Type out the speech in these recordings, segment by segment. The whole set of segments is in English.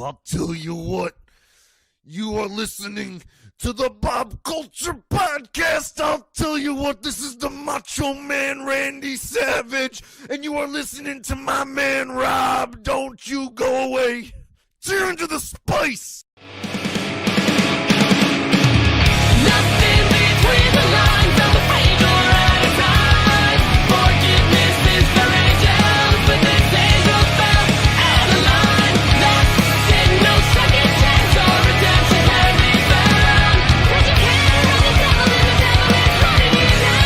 I'll tell you what. You are listening to the Bob Culture Podcast. I'll tell you what, this is the Macho Man Randy Savage, and you are listening to my man Rob. Don't you go away. Tear into the spice. Nothing between the lines of the page or at a time. Forgiveness is for angels, but this angel fell out of line. That's in no second chance or redemption can be found. 'Cause you can't run the devil and the devil is running you down.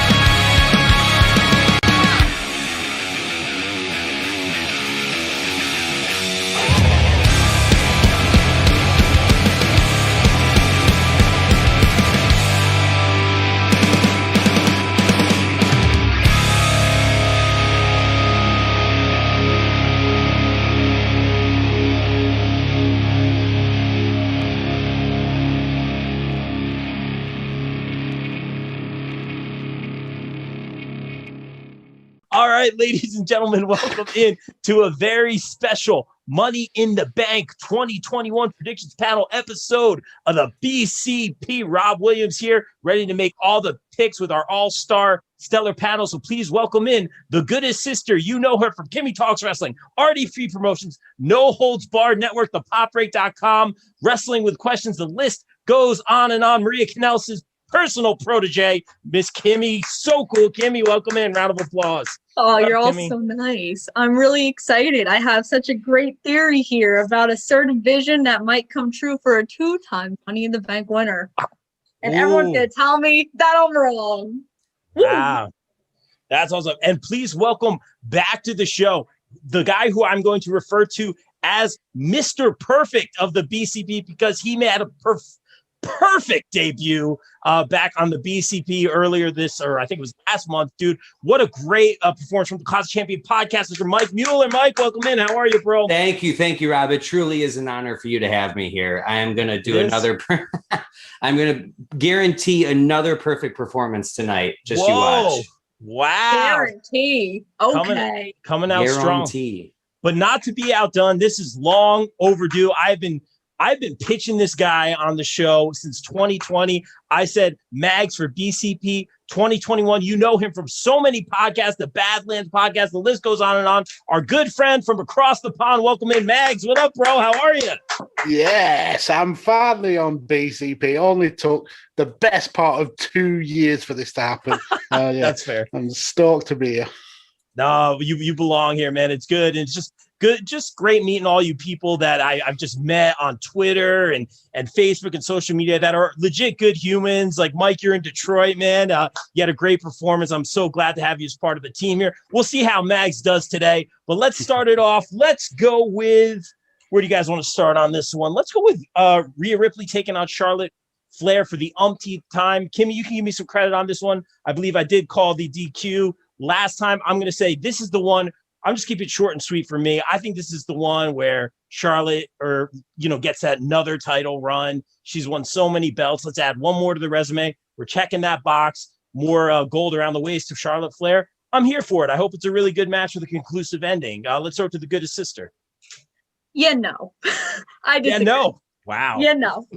All right, ladies and gentlemen, welcome in to a very special Money in the Bank 2021 predictions panel episode of the BCP. Rob Williams here, ready to make all the picks with our all-star stellar panel. So please welcome in the goodest sister. You know her from Kimmy Talks Wrestling, RD Free Promotions, No Holds Barred Network, thepopbreak.com, Wrestling with Questions. The list goes on and on. Maria Kanellis' personal protege, Miss Kimmy. So cool. Kimmy, welcome in. Round of applause. Oh, What's you're up, all Kimmy? so nice. I'm really excited. I have such a great theory here about a certain vision that might come true for a two-time Money in the Bank winner. And everyone's Ooh. going to tell me that I'm wrong. Woo. Wow. That's awesome. And please welcome back to the show the guy who I'm going to refer to as Mr. Perfect of the BCP because he made a perfect debut back on the BCP earlier I think it was last month, dude. What a great performance from the Cause Champion podcast, Mr. Mike Mueller. Mike, welcome in. How are you, bro? Thank you, Rob. It truly is an honor for you to have me here. I am going to do another. I'm going to guarantee another perfect performance tonight. Just you watch. Wow. Guarantee. Okay. Coming out Guarantee. strong. But not to be outdone, this is long overdue. I've been pitching this guy on the show since 2020. I said Mags for BCP 2021. You know him from so many podcasts, the Badlands podcast, the list goes on and on. Our good friend from across the pond. Welcome in, Mags. What up, bro? How are you? Yes, I'm finally on BCP. Only took the best part of 2 years for this to happen. Yeah, That's fair. I'm stoked to be here. No, you belong here, man. It's good. And it's just good, just great meeting all you people that I've just met on Twitter and Facebook and social media that are legit good humans. Like Mike, you're in Detroit, man. You had a great performance. I'm so glad to have you as part of the team here. We'll see how Mags does today, but let's start it off. Let's go with, where do you guys want to start on this one? Let's go with Rhea Ripley taking on Charlotte Flair for the umpteenth time. Kimmy, you can give me some credit on this one. I believe I did call the DQ last time. I'm going to say this is the one. I'm just keep it short and sweet for me. I think this is the one where Charlotte gets that another title run. She's won so many belts. Let's add one more to the resume. We're checking that box. More gold around the waist of Charlotte Flair. I'm here for it. I hope it's a really good match with a conclusive ending. Let's start to the goodest sister. Yeah, no. I disagree. Yeah, no. Wow. Yeah, no.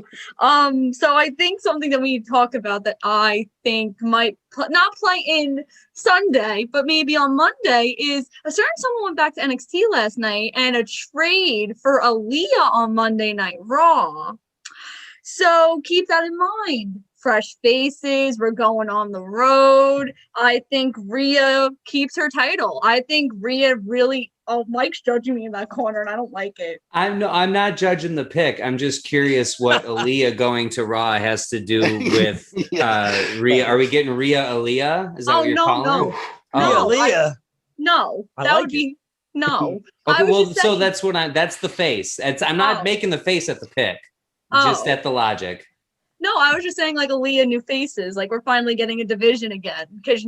So I think something that we talk about that I think might not play in Sunday, but maybe on Monday is a certain someone went back to NXT last night and a trade for Aaliyah on Monday Night Raw. So keep that in mind. Fresh faces. We're going on the road. I think Rhea keeps her title. I think Rhea really. Oh, Mike's judging me in that corner, and I don't like it. I'm not judging the pick. I'm just curious what Aaliyah going to Raw has to do with Rhea. Are we getting Rhea Aaliyah? Is that what you're calling her? No, Aaliyah. No, I that like would be no. Okay, well, so that's what that's the face. I'm not making the face at the pick, just at the logic. No, I was just saying like Aaliyah new faces. Like we're finally getting a division again because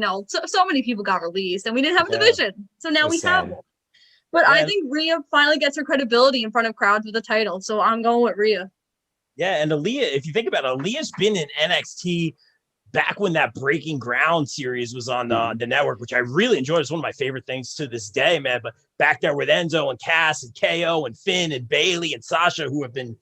so many people got released and we didn't have a division, so now we have one. But I think Rhea finally gets her credibility in front of crowds with the title. So I'm going with Rhea. Yeah, and Aaliyah, if you think about it, Aaliyah's been in NXT back when that Breaking Ground series was on the network, which I really enjoyed. It's one of my favorite things to this day, man. But back there with Enzo and Cass and KO and Finn and Bailey and Sasha, who have been,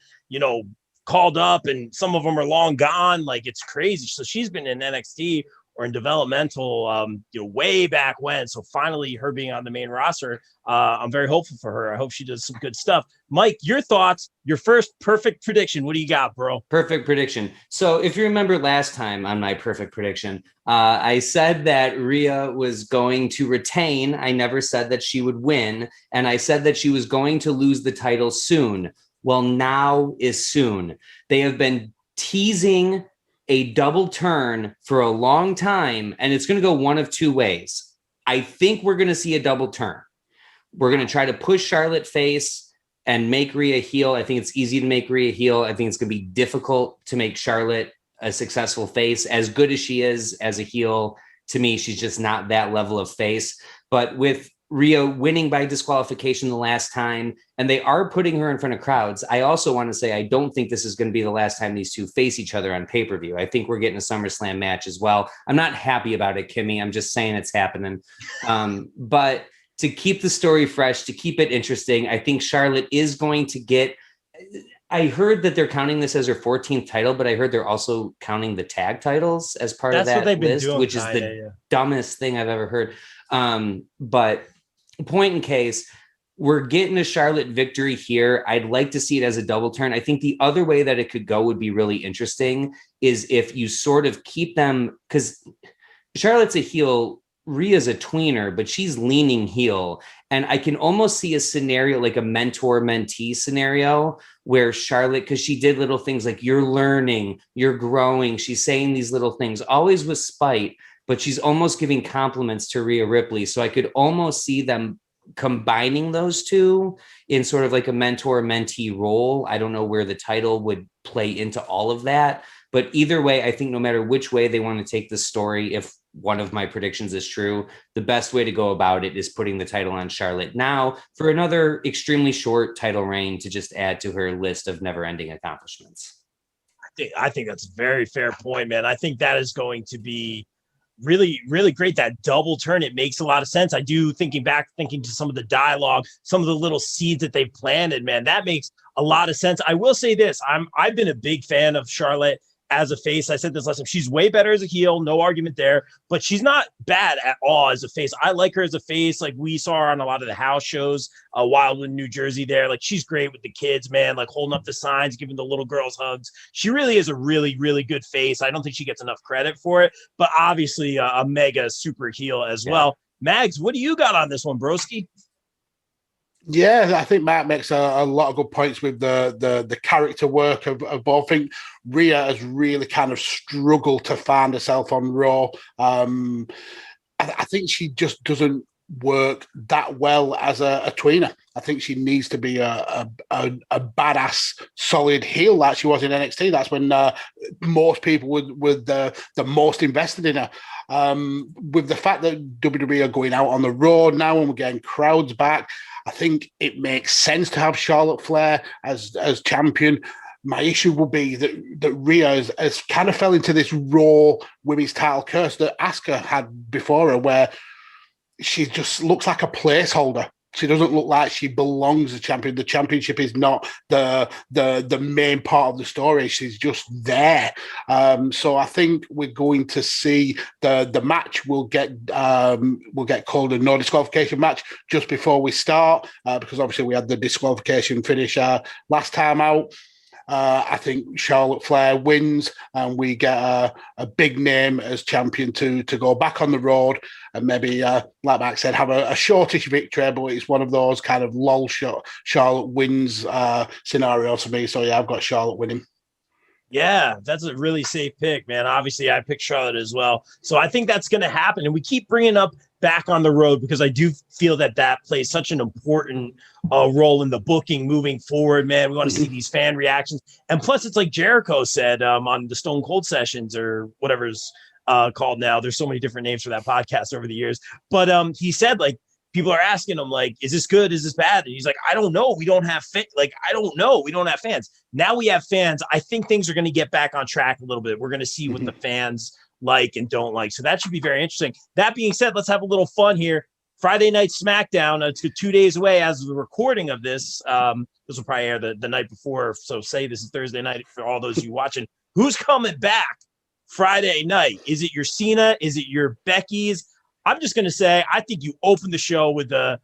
called up, and some of them are long gone. Like, it's crazy. So she's been in NXT or in developmental, way back when. So finally, her being on the main roster, I'm very hopeful for her. I hope she does some good stuff. Mike, your thoughts, your first perfect prediction. What do you got, bro? Perfect prediction. So if you remember last time on my perfect prediction, I said that Rhea was going to retain. I never said that she would win. And I said that she was going to lose the title soon. Well, now is soon. They have been teasing a double turn for a long time, and it's going to go one of two ways. I think we're going to see a double turn. We're going to try to push Charlotte face and make Rhea heel. I think it's easy to make Rhea heel. I think it's going to be difficult to make Charlotte a successful face. As good as she is as a heel, to me, she's just not that level of face. But with Rhea winning by disqualification the last time, and they are putting her in front of crowds, I also want to say I don't think this is going to be the last time these two face each other on pay-per-view. I think we're getting a SummerSlam match as well. I'm not happy about it, Kimmy. I'm just saying it's happening. But to keep the story fresh, to keep it interesting, I think Charlotte is going to get... I heard that they're counting this as her 14th title, but I heard they're also counting the tag titles as part of that what they've been list, doing, which is the dumbest thing I've ever heard. But point in case, we're getting a Charlotte victory here. I'd like to see it as a double turn. I think the other way that it could go would be really interesting is if you sort of keep them, because Charlotte's a heel, Rhea's a tweener, but she's leaning heel. And I can almost see a scenario like a mentor-mentee scenario where Charlotte, because she did little things like you're learning, you're growing. She's saying these little things, always with spite, but she's almost giving compliments to Rhea Ripley. So I could almost see them combining those two in sort of like a mentor-mentee role. I don't know where the title would play into all of that. But either way, I think no matter which way they want to take the story, if one of my predictions is true, the best way to go about it is putting the title on Charlotte now for another extremely short title reign to just add to her list of never-ending accomplishments. I think that's a very fair point, man. I think that is going to be really, really great. That double turn, it makes a lot of sense. I do, thinking to some of the dialogue, some of the little seeds that they've planted, man, that makes a lot of sense. I will say this, I've been a big fan of Charlotte as a face. I said this last time. She's way better as a heel, no argument there, but she's not bad at all as a face. I like her as a face. Like we saw her on a lot of the house shows, Wildwood, New Jersey there. Like she's great with the kids, man, like holding up the signs, giving the little girls hugs. She really is a really, really good face. I don't think she gets enough credit for it, but obviously a mega super heel as well. Mags, what do you got on this one, broski? Yeah, I think Matt makes a lot of good points with the character work of both. I think Rhea has really kind of struggled to find herself on Raw. I think she just doesn't work that well as a tweener. I think she needs to be a badass, solid heel like she was in NXT. That's when most people were the most invested in her. With the fact that WWE are going out on the road now and we're getting crowds back, I think it makes sense to have Charlotte Flair as champion. My issue will be that Rhea has kind of fell into this Raw women's title curse that Asuka had before her, where she just looks like a placeholder. She doesn't look like she belongs as champion. The championship is not the main part of the story. She's just there. So I think we're going to see the match will get called a no disqualification match just before we start, because obviously we had the disqualification finish last time out. I think Charlotte Flair wins and we get a big name as champion to go back on the road and maybe, like Max said, have a shortish victory, but it's one of those kind of lull Charlotte wins scenarios for me. So yeah, I've got Charlotte winning. Yeah, that's a really safe pick, man. Obviously, I picked Charlotte as well. So I think that's going to happen. And we keep bringing up back on the road because I do feel that plays such an important role in the booking moving forward, man. We want to see these fan reactions. And plus, it's like Jericho said on the Stone Cold Sessions or whatever's called now. There's so many different names for that podcast over the years. But he said, like, people are asking him, like, is this good? Is this bad? And he's like, I don't know. We don't have I don't know. We don't have fans. Now we have fans. I think things are going to get back on track a little bit. We're going to see what the fans like and don't like. So that should be very interesting. That being said, let's have a little fun here. Friday Night SmackDown. It's 2 days away as of the recording of this. This will probably air the night before. So say this is Thursday night for all those of you watching. Who's coming back Friday night? Is it your Cena? Is it your Becky's? I'm just going to say, I think you open the show with a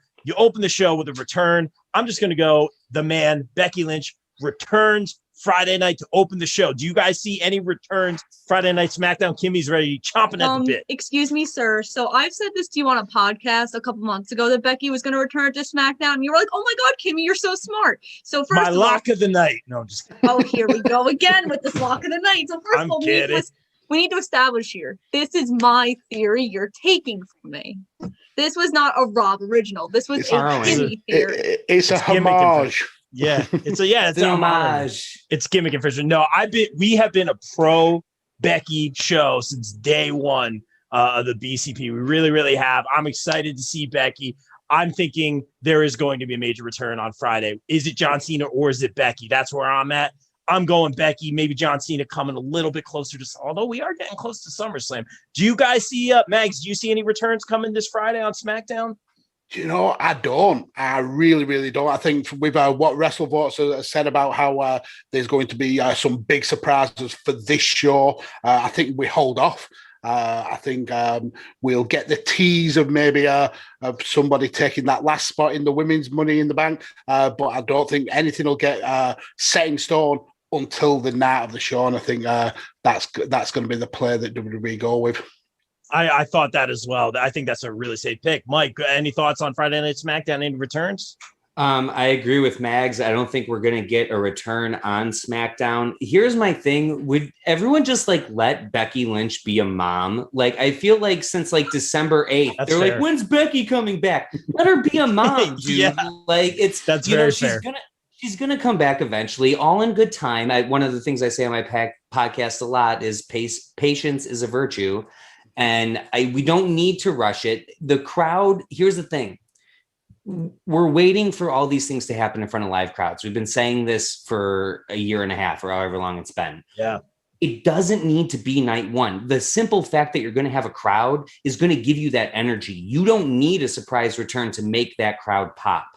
return. I'm just going to go the man, Becky Lynch, returns Friday night to open the show. Do you guys see any returns Friday Night SmackDown? Kimmy's ready, chomping at the bit. Excuse me, sir. So I've said this to you on a podcast a couple months ago that Becky was going to return to SmackDown. And you were like, oh my God, Kimmy, you're so smart. So first My lock of the night. No, I'm just kidding. Oh, here we go again with this lock of the night. So first of all, we need to establish here. This is my theory you're taking from me. This was not a Rob original. This was a Kimmy theory. It's a homage. Yeah, it's an homage. It's gimmick infringement. No, we have been a pro Becky show since day one of the BCP. We really, really have. I'm excited to see Becky. I'm thinking there is going to be a major return on Friday. Is it John Cena or is it Becky? That's where I'm at. I'm going Becky, maybe John Cena coming a little bit closer to, although we are getting close to SummerSlam. Do you guys see, Mags, do you see any returns coming this Friday on SmackDown? You know, I don't. I really, really don't. I think with what WrestleVotes has said about how there's going to be some big surprises for this show, I think we hold off. I think we'll get the tease of maybe of somebody taking that last spot in the women's Money in the Bank, but I don't think anything will get set in stone until the night of the show, and I think that's going to be the play that WWE go with. I thought that as well. I think that's a really safe pick. Mike, any thoughts on Friday Night SmackDown? Any returns? I agree with Mags. I don't think we're going to get a return on SmackDown. Here's my thing. Would everyone just let Becky Lynch be a mom? I feel like since December 8th, they're fair. When's Becky coming back? Let her be a mom, dude. Yeah. That's very fair. She's gonna come back eventually, all in good time. One of the things I say on my podcast a lot is patience is a virtue. And we don't need to rush it. The crowd, here's the thing. We're waiting for all these things to happen in front of live crowds. We've been saying this for a year and a half or however long it's been. Yeah. It doesn't need to be night one. The simple fact that you're going to have a crowd is going to give you that energy. You don't need a surprise return to make that crowd pop.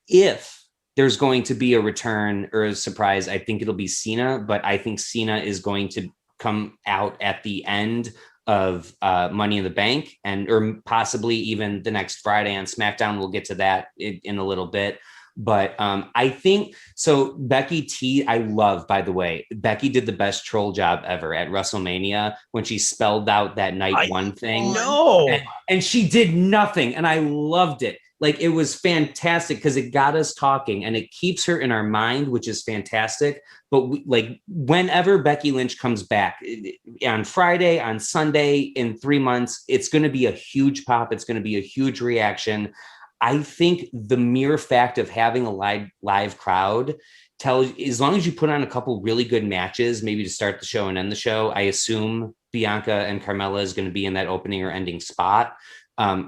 If there's going to be a return or a surprise, I think it'll be Cena, but I think Cena is going to come out at the end of Money in the Bank or possibly even the next Friday on SmackDown. We'll get to that in a little bit. But I think so. I love, by the way, Becky did the best troll job ever at WrestleMania when she spelled out that night one thing. No, and she did nothing. And I loved it. It was fantastic because it got us talking and it keeps her in our mind, which is fantastic. But whenever Becky Lynch comes back on Friday, on Sunday, in 3 months, it's going to be a huge pop. It's going to be a huge reaction. I think the mere fact of having a live crowd as long as you put on a couple really good matches, maybe to start the show and end the show, I assume Bianca and Carmella is going to be in that opening or ending spot.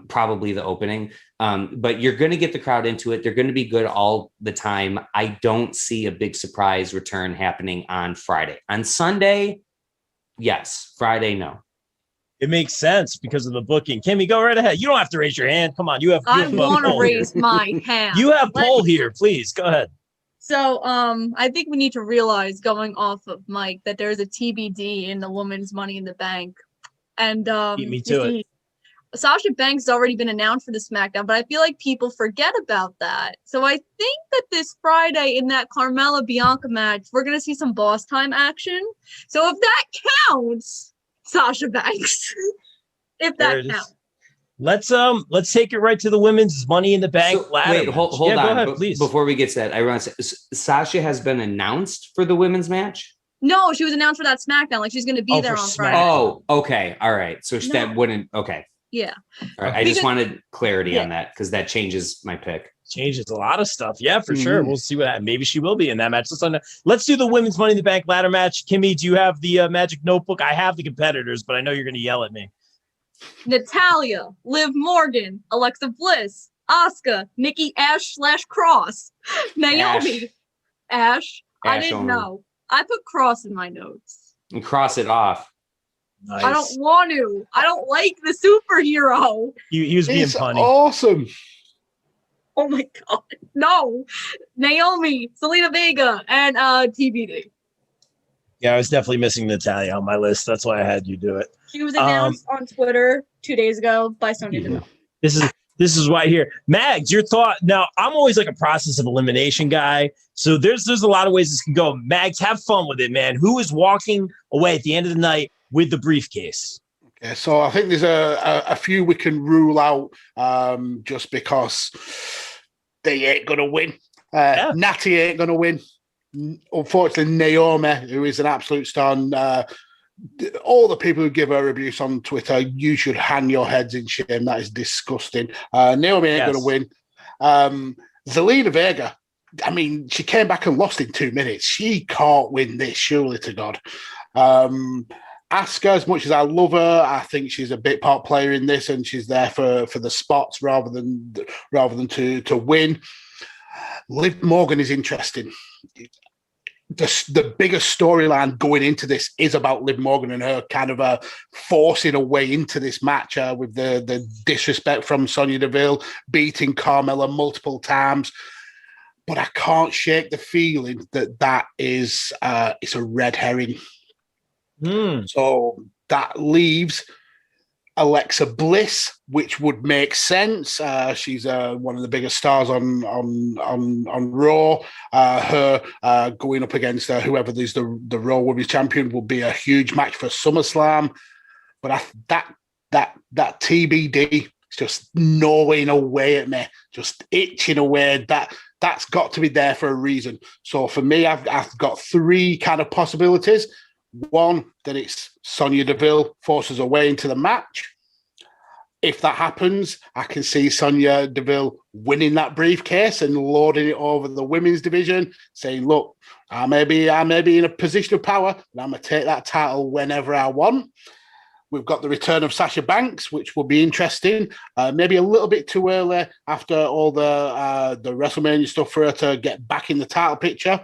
Probably the opening, but you're going to get the crowd into it. They're going to be good all the time. I don't see a big surprise return happening on Friday. On Sunday, yes. Friday, no. It makes sense because of the booking. Kimmy, go right ahead. You don't have to raise your hand. Come on, I want to raise my hand. You have poll here, please go ahead. So, I think we need to realize, going off of Mike, that there's a TBD in the women's Money in the Bank, and beat me to it. Sasha Banks has already been announced for the SmackDown, but I feel like people forget about that. So I think that this Friday in that Carmella Bianca match, we're going to see some boss time action. So if that counts, Sasha Banks, if that counts. Let's take it right to the women's Money in the Bank ladder. Wait, hold on. Go ahead, please. Before we get to that, I want to say Sasha has been announced for the women's match. No, she was announced for that SmackDown. She's going to be there on Friday. Oh, okay. All right. So that wouldn't. Okay. Yeah. All right. I just wanted clarity on that because that changes my pick. Changes a lot of stuff. Yeah, for sure. We'll see what maybe she will be in that match. Let's do the women's Money in the Bank ladder match. Kimmy, do you have the magic notebook? I have the competitors, but I know you're going to yell at me. Natalia, Liv Morgan, Alexa Bliss, Asuka, Nikki Ash/Cross, Naomi, Ash. I didn't know. I put Cross in my notes. And cross it off. Nice. I don't want to. I don't like the superhero. He was being It's punny. awesome. Oh my god. No. Naomi, Selena Vega, and TBD. Yeah, I was definitely missing Natalia on my list. That's why I had you do it. She was announced on Twitter 2 days ago by Sonya Deville. This is why here. Mags, your thought. Now, I'm always like a process of elimination guy. So there's a lot of ways this can go. Mags, have fun with it, man. Who is walking away at the end of the night with the briefcase? Okay, so I think there's a few we can rule out just because they ain't going to win. Natty ain't going to win. Unfortunately, Naomi, who is an absolute star, and all the people who give her abuse on Twitter, you should hang your heads in shame. That is disgusting. Naomi ain't going to win. Zelina Vega, I mean, she came back and lost in 2 minutes. She can't win this, surely to God. Asuka, as much as I love her, I think she's a bit part player in this, and she's there for the spots rather than to win. Liv Morgan is interesting. The biggest storyline going into this is about Liv Morgan and her kind of forcing a way into this match with the disrespect from Sonya Deville, beating Carmella multiple times. But I can't shake the feeling that is it's a red herring. So that leaves Alexa Bliss, which would make sense. She's one of the biggest stars on Raw. Her going up against whoever is the Raw Women's Champion will be a huge match for SummerSlam. But that TBD is just gnawing away at me, just itching away. That's got to be there for a reason. So for me, I've got 3 kind of possibilities. One, that it's Sonya Deville forces her way into the match. If that happens, I can see Sonya Deville winning that briefcase and lording it over the women's division, saying, look, I may be in a position of power, and I'm going to take that title whenever I want. We've got the return of Sasha Banks, which will be interesting. Maybe a little bit too early after all the WrestleMania stuff for her to get back in the title picture.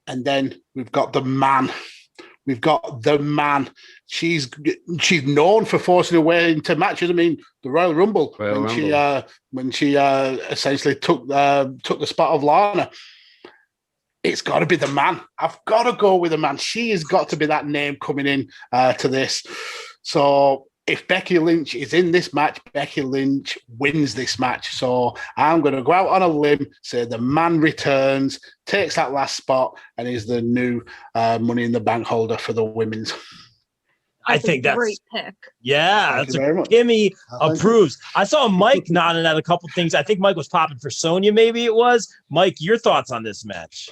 And then we've got the man. We've got the man. She's known for forcing her way into matches. I mean, the Royal Rumble when she essentially took the spot of Lana. It's got to be the man. I've got to go with the man. She has got to be that name coming in to this. So if Becky Lynch is in this match, Becky Lynch wins this match. So I'm going to go out on a limb, say the man returns, takes that last spot, and is the new Money in the Bank holder for the women's. I think that's a great pick. Yeah, that's Kimmy approves. I saw Mike nodding at a couple things. I think Mike was popping for Sonya, maybe it was. Mike, your thoughts on this match?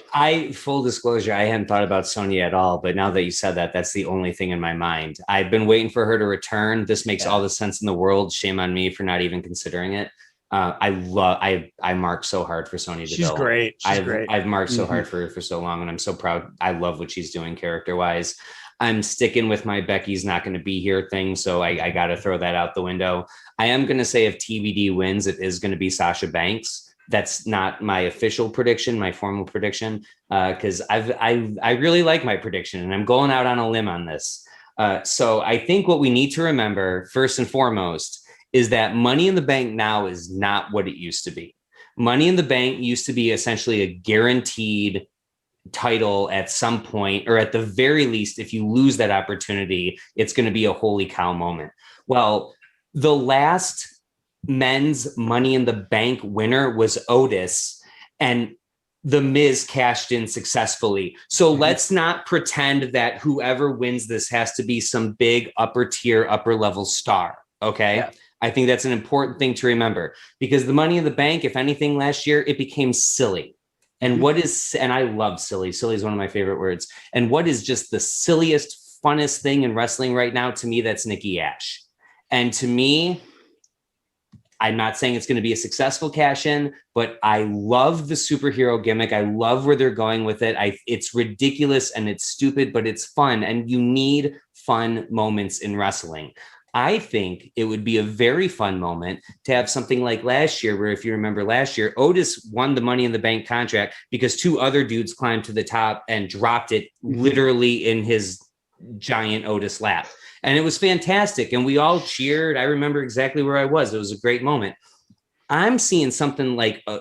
Full disclosure, I hadn't thought about Sonya at all, but now that you said that, that's the only thing in my mind. I've been waiting for her to return. This makes all the sense in the world. Shame on me for not even considering it. I marked so hard for Sonya Deville. She's great. I've marked so hard for her for so long, and I'm so proud. I love what she's doing character-wise. I'm sticking with my Becky's not going to be here thing, so I got to throw that out the window. I am going to say if TBD wins, it is going to be Sasha Banks. That's not my official prediction, my formal prediction, because I really like my prediction, and I'm going out on a limb on this. So I think what we need to remember, first and foremost, is that Money in the Bank now is not what it used to be. Money in the Bank used to be essentially a guaranteed title at some point, or at the very least, if you lose that opportunity, it's going to be a holy cow moment. Well, the last men's Money in the Bank winner was Otis, and The Miz cashed in successfully. So let's not pretend that whoever wins this has to be some big upper tier, upper level star. Okay. Yeah. I think that's an important thing to remember, because the Money in the Bank, if anything, last year, it became silly. And and I love silly. Silly is one of my favorite words. And what is just the silliest, funnest thing in wrestling right now? To me, that's Nikki Ash. And to me, I'm not saying it's going to be a successful cash in, but I love the superhero gimmick. I love where they're going with it. It's ridiculous and it's stupid, but it's fun. And you need fun moments in wrestling. I think it would be a very fun moment to have something like last year, where, if you remember last year, Otis won the Money in the Bank contract because 2 other dudes climbed to the top and dropped it literally in his giant Otis lap. And it was fantastic. And we all cheered. I remember exactly where I was. It was a great moment. I'm seeing something like a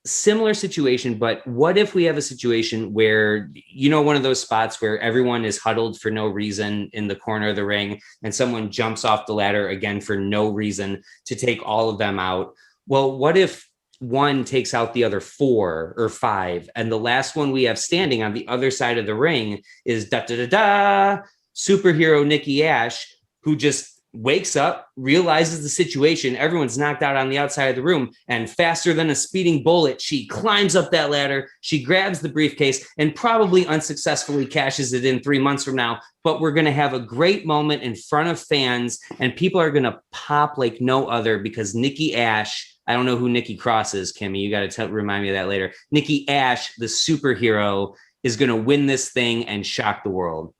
similar situation, but what if we have a situation where, one of those spots where everyone is huddled for no reason in the corner of the ring and someone jumps off the ladder again for no reason to take all of them out? Well, what if one takes out the other 4 or 5, and the last one we have standing on the other side of the ring is superhero Nikki Ash, who just wakes up, realizes the situation, everyone's knocked out on the outside of the room, and faster than a speeding bullet, she climbs up that ladder, she grabs the briefcase, and probably unsuccessfully cashes it in 3 months from now. But we're going to have a great moment in front of fans, and people are going to pop like no other because Nikki Ash, I don't know who Nikki Cross is, Kimmy. You got to remind me of that later. Nikki Ash, the superhero, is going to win this thing and shock the world.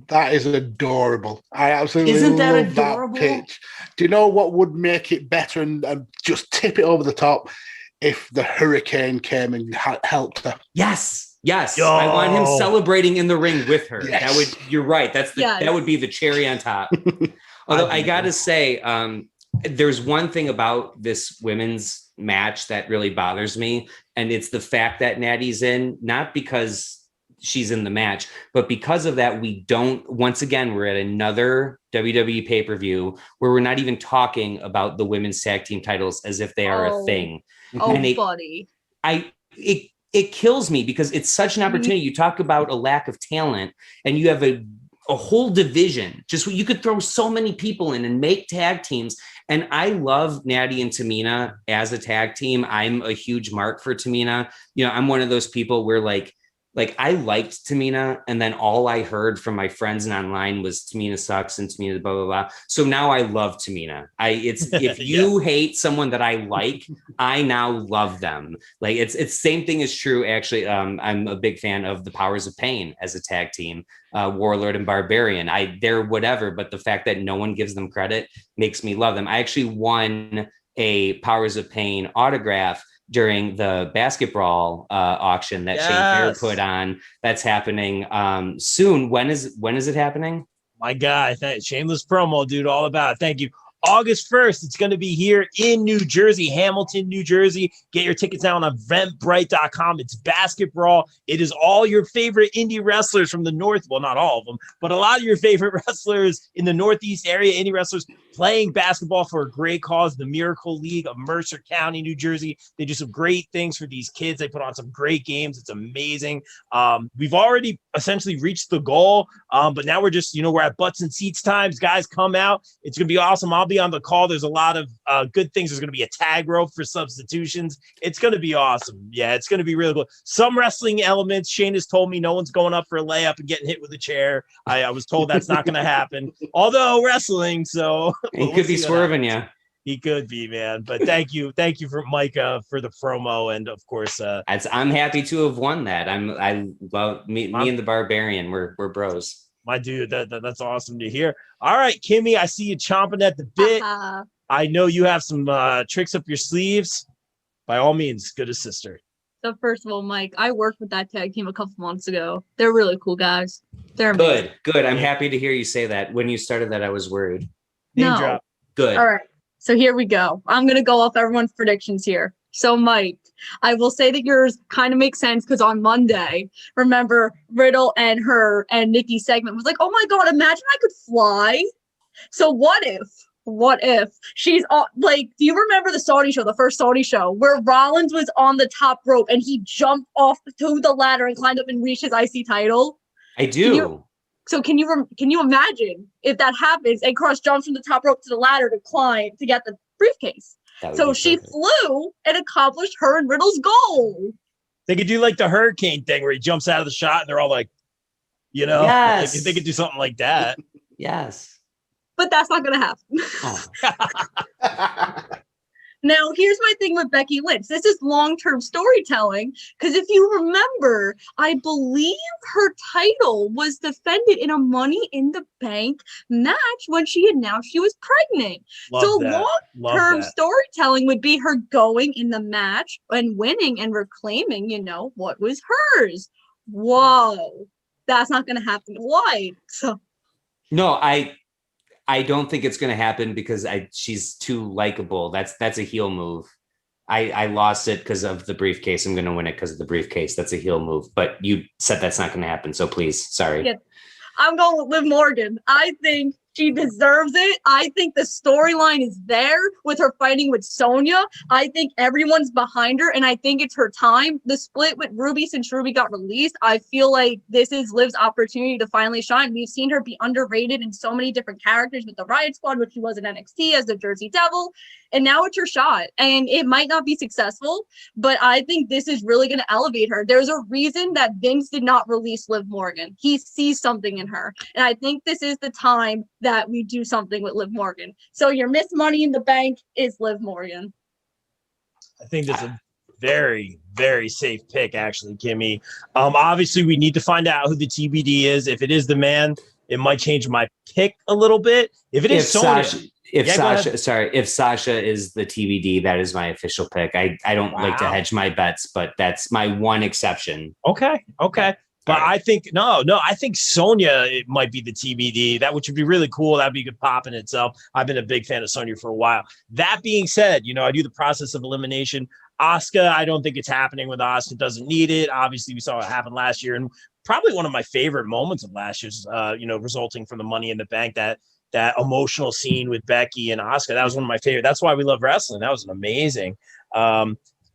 That is adorable. I absolutely Isn't that love adorable? that pitch. Do you know what would make it better and just tip it over the top? If the Hurricane came and helped her. Yes. Yo. I want him celebrating in the ring with her. Yes. You're right. That would be the cherry on top. Although I got to say, there's one thing about this women's match that really bothers me, and it's the fact that Natty's in, not because she's in the match, but because of that, once again, we're at another WWE pay-per-view where we're not even talking about the women's tag team titles as if they are a thing. Buddy. It kills me because it's such an opportunity. You talk about a lack of talent, and you have a whole division. Just you could throw so many people in and make tag teams. And I love Natty and Tamina as a tag team. I'm a huge mark for Tamina. I'm one of those people where like I liked Tamina, and then all I heard from my friends and online was Tamina sucks and Tamina blah, blah, blah. So now I love Tamina. If you hate someone that I like, I now love them. Like it's same thing is true. Actually, I'm a big fan of the Powers of Pain as a tag team, Warlord and Barbarian. They're whatever, but the fact that no one gives them credit makes me love them. I actually won a Powers of Pain autograph during the basketball auction that Shane Fair put on. That's happening soon. When is it happening? My God, shameless promo, dude, all about it. Thank you. August 1st, it's going to be here in New Jersey, Hamilton, New Jersey. Get your tickets now on eventbrite.com. It's basketball. It is all your favorite indie wrestlers from the North. Well, not all of them, but a lot of your favorite wrestlers in the Northeast area, indie wrestlers playing basketball for a great cause, the Miracle League of Mercer County, New Jersey. They do some great things for these kids. They put on some great games. It's amazing. We've already essentially reached the goal, but now we're just, we're at butts and seats times. Guys, come out. It's going to be awesome. I'll be on the call. There's a lot of good things. There's going to be a tag rope for substitutions. It's going to be awesome. Yeah, it's going to be really cool. Some wrestling elements. Shane has told me no one's going up for a layup and getting hit with a chair. I was told that's not going to happen. Although wrestling, so he could be swerving you. He could be, man. But thank you for Micah for the promo, and of course, I'm happy to have won that. I love me and the Barbarian. We're bros. My dude, that's awesome to hear. All right, Kimmy, I see you chomping at the bit. I know you have some tricks up your sleeves. By all means, good as sister. So first of all, Mike, I worked with that tag team a couple months ago. They're really cool guys. They're amazing. Good. I'm happy to hear you say that. When you started that, I was worried. Name drop. Good. All right. So here we go. I'm going to go off everyone's predictions here. So, Mike, I will say that yours kind of makes sense because on Monday, remember, Riddle and Nikki's segment was like, oh my God, imagine I could fly. So what if she's do you remember the Saudi show, the first Saudi show, where Rollins was on the top rope and he jumped off to the ladder and climbed up and reached his IC title? I do. Can you imagine if that happens and Cross jumps from the top rope to the ladder to climb to get the briefcase? So she flew and accomplished her and Riddle's goal. They could do like the Hurricane thing where he jumps out of the shot and they're all like, yes. They could do something like that. Yes. But that's not going to happen. Now, here's my thing with Becky Lynch. This is long-term storytelling because if you remember, I believe her title was defended in a Money in the Bank match when she announced she was pregnant. Long-term storytelling would be her going in the match and winning and reclaiming, what was hers. Whoa, that's not going to happen. Why? So No, I don't think it's going to happen because she's too likable. That's a heel move. I lost it because of the briefcase. I'm going to win it because of the briefcase. That's a heel move. But you said that's not going to happen. So please, sorry. Yeah. I'm going with Liv Morgan. I think she deserves it. I think the storyline is there with her fighting with Sonya. I think everyone's behind her, and I think it's her time. The split with Ruby, since Ruby got released, I feel like this is Liv's opportunity to finally shine. We've seen her be underrated in so many different characters with the Riot Squad, which she was in NXT as the Jersey Devil, and now it's her shot. And it might not be successful, but I think this is really going to elevate her. There's a reason that Vince did not release Liv Morgan. He sees something in her, and I think this is the time that we do something with Liv Morgan. So your Miss Money in the Bank is Liv Morgan. I think that's a very, very safe pick, actually, Kimmy. Obviously, we need to find out who the TBD is. If it is the man, it might change my pick a little bit. If it is Sonya, if Sasha is the TBD, that is my official pick. I don't like to hedge my bets, but that's my one exception. Okay. But I think I think Sonya, it might be the TBD. That which would be really cool. That'd be a good pop in itself. I've been a big fan of Sonya for a while. That being said, I do the process of elimination. Asuka, I don't think it's happening with Asuka. Doesn't need it. Obviously, we saw it happen last year, and probably one of my favorite moments of last year's, resulting from the Money in the Bank, that emotional scene with Becky and Asuka. That was one of my favorite. That's why we love wrestling. That was amazing.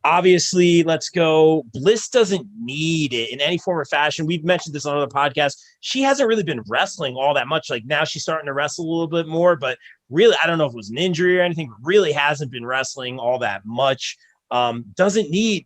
Obviously, let's go. Bliss doesn't need it in any form or fashion. We've mentioned this on other podcasts. She hasn't really been wrestling all that much. Like now she's starting to wrestle a little bit more, but really, I don't know if it was an injury or anything, but really hasn't been wrestling all that much. Doesn't need,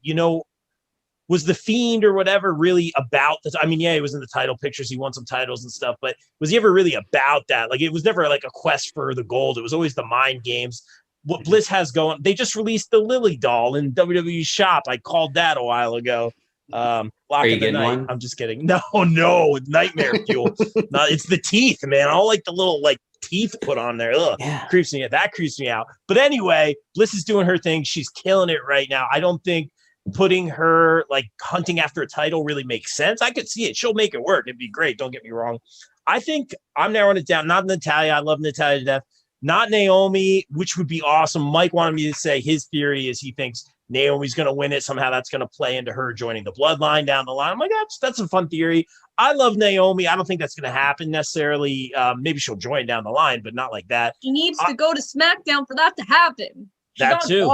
was the Fiend or whatever really about this? I mean, yeah, he was in the title pictures. He won some titles and stuff, but was he ever really about that? Like it was never like a quest for the gold. It was always the mind games. What Bliss has going, they just released the Lily doll in WWE shop. I called that a while ago. Lock Are you of the getting Night. one? I'm just kidding. No, nightmare fuel. No, it's the teeth, man. I don't like the little teeth put on there. Ugh, Yeah. creeps me out. That creeps me out. But anyway, Bliss is doing her thing. She's killing it right now. I don't think putting her hunting after a title really makes sense. I could see it. She'll make it work. It'd be great. Don't get me wrong. I think I'm narrowing it down. Not Natalya. I love Natalya to death. Not Naomi, which would be awesome. Mike wanted me to say his theory is he thinks Naomi's going to win it. Somehow that's going to play into her joining the bloodline down the line. I'm like, that's a fun theory. I love Naomi. I don't think that's going to happen necessarily. Maybe she'll join down the line, but not like that. She needs to go to SmackDown for that to happen. That too.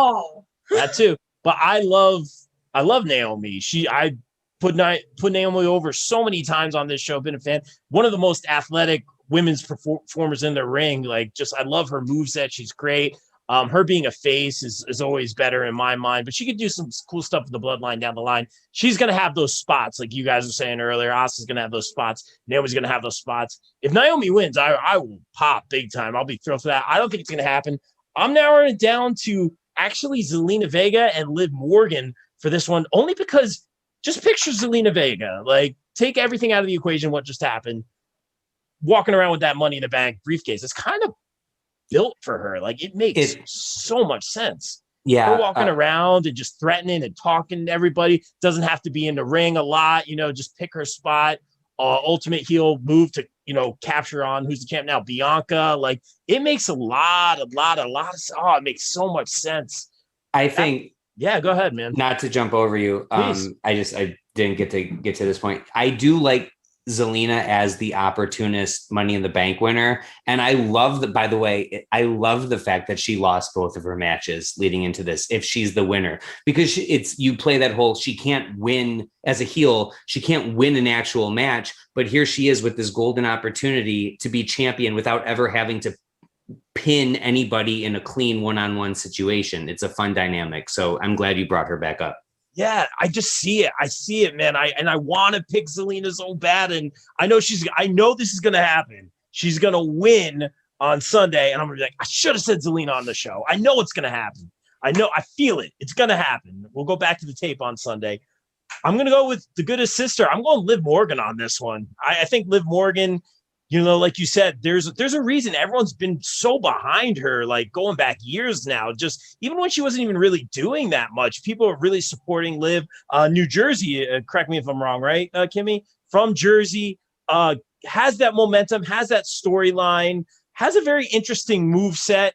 That too. But I love Naomi. I put Naomi over so many times on this show. Been a fan. One of the most athletic women's performers in the ring. I love her moveset. She's great. Her being a face is always better in my mind, but she could do some cool stuff with the bloodline down the line. She's going to have those spots. Like you guys were saying earlier, Asuka's going to have those spots. Naomi's going to have those spots. If Naomi wins, I will pop big time. I'll be thrilled for that. I don't think it's going to happen. I'm narrowing it down to actually Zelina Vega and Liv Morgan for this one, only because just picture Zelina Vega, take everything out of the equation, what just happened. Walking around with that Money in the Bank briefcase, it's kind of built for her. It makes so much sense. Yeah, her walking around and just threatening and talking to everybody. Doesn't have to be in the ring a lot. Just pick her spot. Ultimate heel move to capture on who's the champ now, Bianca. It makes a lot of. It makes so much sense. I think. Yeah, go ahead, man. Not to jump over you. Please. I didn't get to this point. I do like Zelina as the opportunist Money in the Bank winner. And I love that, by the way, I love the fact that she lost both of her matches leading into this, if she's the winner, because you play that whole, she can't win as a heel. She can't win an actual match, but here she is with this golden opportunity to be champion without ever having to pin anybody in a clean one-on-one situation. It's a fun dynamic. So I'm glad you brought her back up. Yeah, I just see it. I see it, man. I want to pick Zelina so bad, and I know this is gonna happen. She's gonna win on Sunday, and I'm gonna be like, I should have said Zelina on the show. I know it's gonna happen. I feel it. It's gonna happen. We'll go back to the tape on Sunday. I'm gonna go with the goodest sister. I'm going Liv Morgan on this one. I think Liv Morgan, like you said, there's a reason everyone's been so behind her, going back years now. Just even when she wasn't even really doing that much, people are really supporting Liv. New Jersey, correct me if I'm wrong, right, Kimmy? From Jersey, has that momentum, has that storyline, has a very interesting move set.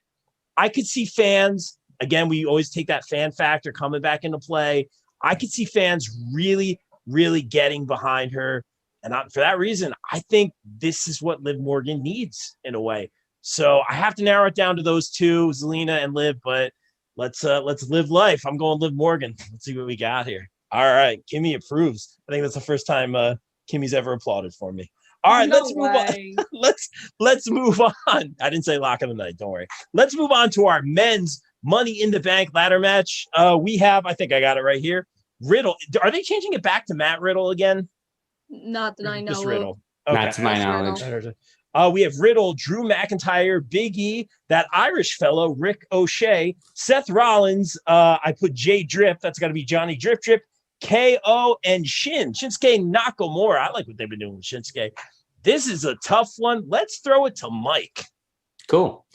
I could see fans, again, we always take that fan factor coming back into play. I could see fans really, really getting behind her. And for that reason, I think this is what Liv Morgan needs in a way. So I have to narrow it down to those two, Zelina and Liv, but let's live life. I'm going Liv Morgan. Let's see what we got here. All right. Kimmy approves. I think that's the first time Kimmy's ever applauded for me. All right, let's move on. Let's move on. I didn't say lock of the night. Don't worry. Let's move on to our men's Money in the Bank ladder match. We have, I think I got it right here. Riddle. Are they changing it back to Matt Riddle again? Not that I know. Just Riddle. Okay. Not to my knowledge. We have Riddle, Drew McIntyre, Big E, that Irish fellow, Rick O'Shea, Seth Rollins. I put Jay Drip. That's got to be Johnny Drip Drip. KO and Shinsuke Nakamura. I like what they've been doing with Shinsuke. This is a tough one. Let's throw it to Mike. Cool.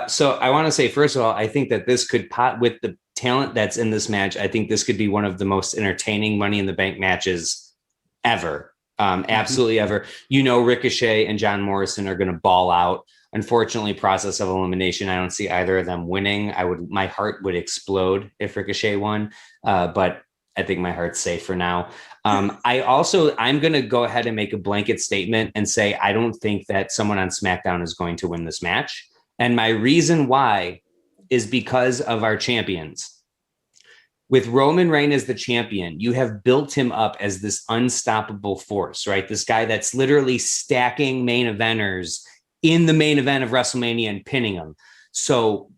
So I want to say, first of all, I think that this could with the talent that's in this match, I think this could be one of the most entertaining Money in the Bank matches ever. Absolutely ever. Ricochet and John Morrison are going to ball out. Unfortunately, process of elimination, I don't see either of them winning. My heart would explode if Ricochet won, but I think my heart's safe for now. I'm going to go ahead and make a blanket statement and say I don't think that someone on SmackDown is going to win this match. And my reason why is because of our champions. With Roman Reigns as the champion, you have built him up as this unstoppable force, right? This guy that's literally stacking main eventers in the main event of WrestleMania and pinning them. So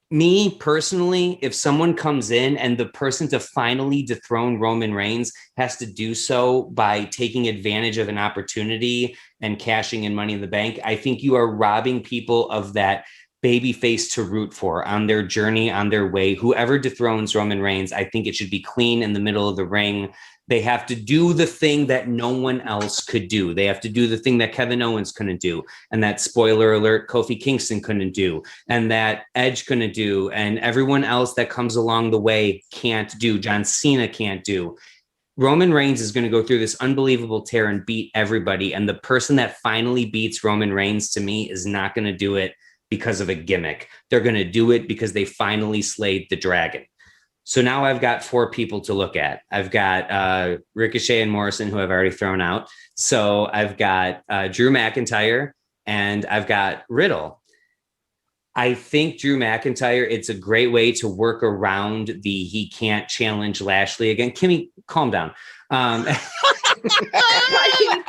me personally, if someone comes in and the person to finally dethrone Roman Reigns has to do so by taking advantage of an opportunity and cashing in Money in the Bank, I think you are robbing people of that babyface to root for on their journey, on their way. Whoever dethrones Roman Reigns, I think it should be clean in the middle of the ring. They have to do the thing that no one else could do. They have to do the thing that Kevin Owens couldn't do, and that, spoiler alert, Kofi Kingston couldn't do, and that Edge couldn't do, and everyone else that comes along the way can't do. John Cena can't do. Roman Reigns is going to go through this unbelievable tear and beat everybody, and the person that finally beats Roman Reigns, to me, is not going to do it because of a gimmick. They're going to do it because they finally slayed the dragon. So now I've got 4 people to look at. I've got Ricochet and Morrison, who I've already thrown out. So I've got Drew McIntyre, and I've got Riddle. I think Drew McIntyre, it's a great way to work around he can't challenge Lashley again. Kimmy, calm down.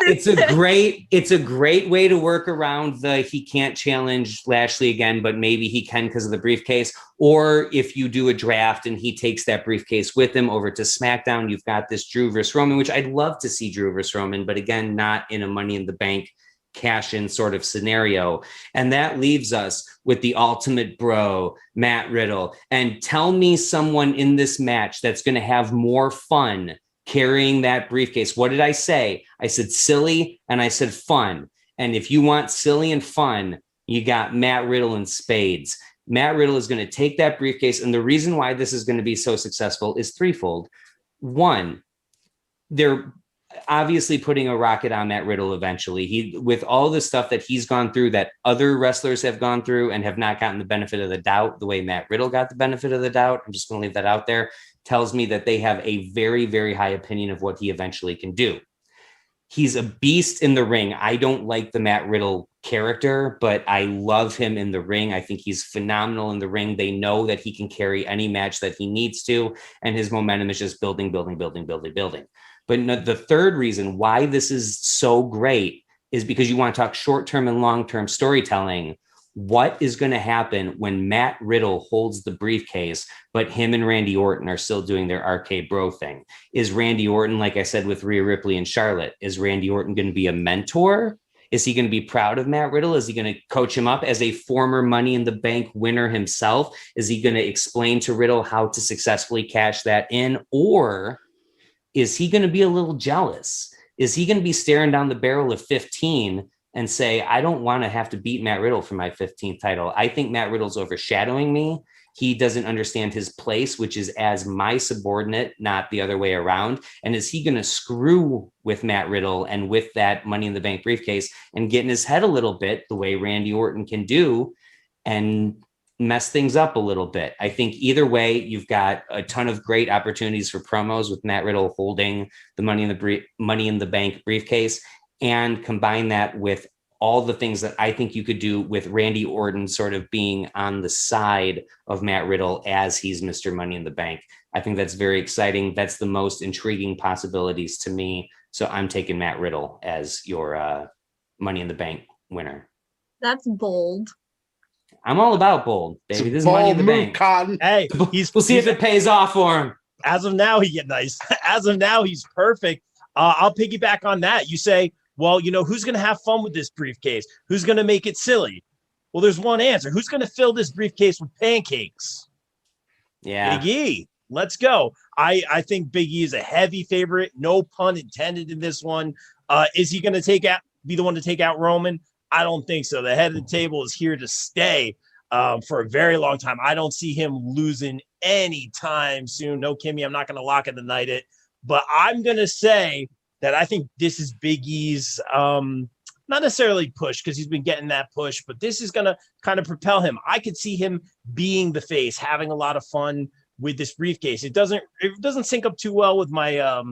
It's a great way to work around he can't challenge Lashley again, but maybe he can because of the briefcase. Or if you do a draft and he takes that briefcase with him over to SmackDown, you've got this Drew versus Roman, which I'd love to see Drew versus Roman, but again, not in a Money in the Bank cash-in sort of scenario. And that leaves us with the ultimate bro, Matt Riddle. And tell me someone in this match that's going to have more fun carrying that briefcase. What did I say? I said silly and I said fun. And if you want silly and fun, you got Matt Riddle in spades. Matt Riddle is going to take that briefcase. And the reason why this is going to be so successful is threefold. One, they're obviously putting a rocket on Matt Riddle eventually. With all the stuff that he's gone through that other wrestlers have gone through and have not gotten the benefit of the doubt the way Matt Riddle got the benefit of the doubt, I'm just going to leave that out there, tells me that they have a very, very high opinion of what he eventually can do. He's a beast in the ring. I don't like the Matt Riddle character, but I love him in the ring. I think he's phenomenal in the ring. They know that he can carry any match that he needs to, and his momentum is just building. But the third reason why this is so great is because you want to talk short-term and long-term storytelling. What is going to happen when Matt Riddle holds the briefcase, but him and Randy Orton are still doing their arcade bro thing? Is Randy Orton, like I said, with Rhea Ripley and Charlotte, is Randy Orton going to be a mentor? Is he going to be proud of Matt Riddle? Is he going to coach him up as a former Money in the Bank winner himself? Is he going to explain to Riddle how to successfully cash that in? Or is he going to be a little jealous? Is he going to be staring down the barrel of 15 and say, I don't want to have to beat Matt Riddle for my 15th title. I think Matt Riddle's overshadowing me. he doesn't understand his place, which is as my subordinate, not the other way around? And is he going to screw with Matt Riddle and with that Money in the Bank briefcase and get in his head a little bit the way Randy Orton can do and mess things up a little bit? I think either way, you've got a ton of great opportunities for promos with Matt Riddle holding the Money in the Bank briefcase, and combine that with all the things that I think you could do with Randy Orton sort of being on the side of Matt Riddle as he's Mr. Money in the Bank. I think that's very exciting. That's the most intriguing possibilities to me. So I'm taking Matt Riddle as your Money in the Bank winner. That's bold. I'm all about bold, baby. This is Bold Money in the move, Bank. Cotton. Hey, We'll see if it pays off for him. as of now, he get nice. As of now, he's perfect. I'll piggyback on that. You say, well, who's going to have fun with this briefcase? Who's going to make it silly? Well, there's one answer. Who's going to fill this briefcase with pancakes? Yeah. Big E. Let's go. I think Big E is a heavy favorite. No pun intended in this one. Is he going to be the one to take out Roman? I don't think so. The head of the table is here to stay for a very long time. I don't see him losing anytime soon. No, Kimmy, I'm not going to lock in the night it, but I'm going to say that I think this is Big E's not necessarily push, because he's been getting that push, but this is going to kind of propel him. I could see him being the face, having a lot of fun with this briefcase. It doesn't sync up too well with my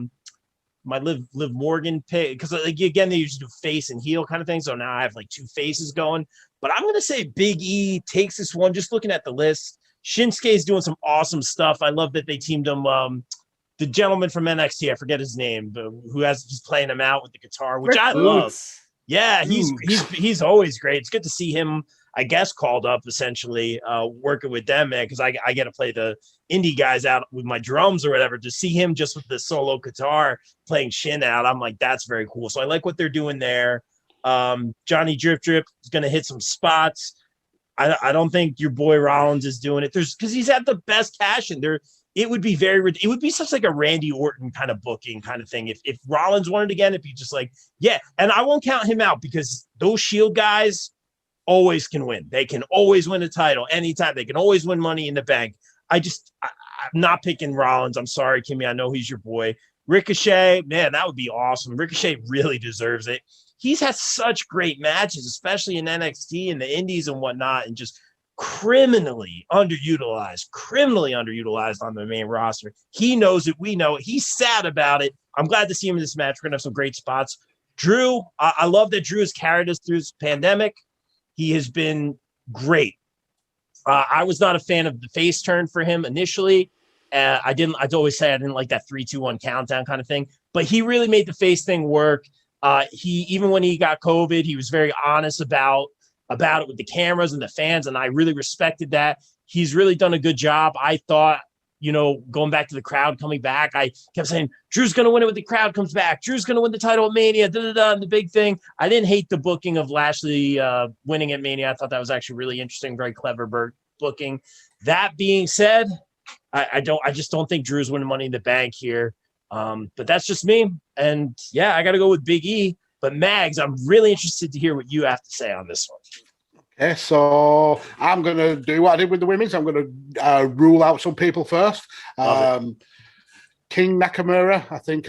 my Liv Morgan pick, because again, they usually do face and heel kind of thing. So now I have like two faces going, but I'm going to say Big E takes this one. Just looking at the list, Shinsuke is doing some awesome stuff. I love that they teamed him. The gentleman from NXT, I forget his name, but he's playing him out with the guitar, which I love. Yeah, he's always great. It's good to see him, I guess, called up essentially working with them, man, because I get to play the indie guys out with my drums or whatever. To see him just with the solo guitar playing Shin out, I'm like, that's very cool. So I like what they're doing there. Johnny Drip Drip is going to hit some spots. I don't think your boy Rollins is doing it. Because he's at the best cash in there. It would be such like a Randy Orton kind of booking kind of thing. If Rollins won it again, it'd be just like, yeah. And I won't count him out, because those Shield guys always can win. They can always win a title anytime. They can always win Money in the Bank. I'm not picking Rollins. I'm sorry, Kimmy. I know he's your boy. Ricochet, man, that would be awesome. Ricochet really deserves it. He's had such great matches, especially in NXT and the Indies and whatnot, and just criminally underutilized on the main roster. He knows it. We know it. He's sad about it. I'm glad to see him in this match. We're going to have some great spots. Drew, I love that Drew has carried us through this pandemic. He has been great. I was not a fan of the face turn for him initially. I'd always say I didn't like that 3-2-1 countdown kind of thing, but he really made the face thing work. Even when he got COVID, he was very honest about it with the cameras and the fans, and I really respected that. He's really done a good job. I thought, going back to the crowd coming back, I kept saying, Drew's going to win it when the crowd comes back. Drew's going to win the title at Mania, and the big thing. I didn't hate the booking of Lashley winning at Mania. I thought that was actually really interesting, very clever booking. That being said, I just don't think Drew's winning Money in the Bank here. But that's just me. And yeah, I got to go with Big E. But Mags, I'm really interested to hear what you have to say on this one. Okay, so I'm going to do what I did with the women's. I'm going to rule out some people first. King Nakamura, I think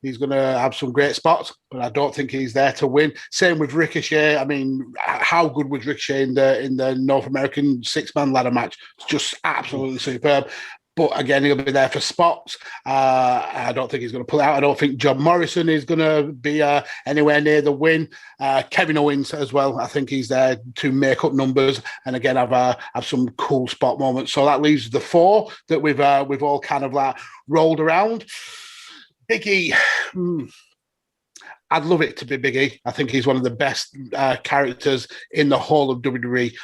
he's going to have some great spots, but I don't think he's there to win. Same with Ricochet. I mean, how good was Ricochet in the North American 6-man ladder match? It's just absolutely superb. But again, he'll be there for spots. I don't think he's going to pull out. I don't think John Morrison is going to be anywhere near the win. Kevin Owens as well. I think he's there to make up numbers and again have some cool spot moments. So that leaves the 4 that we've all kind of like rolled around. Big E. I'd love it to be Big E. I think he's one of the best characters in the whole of WWE.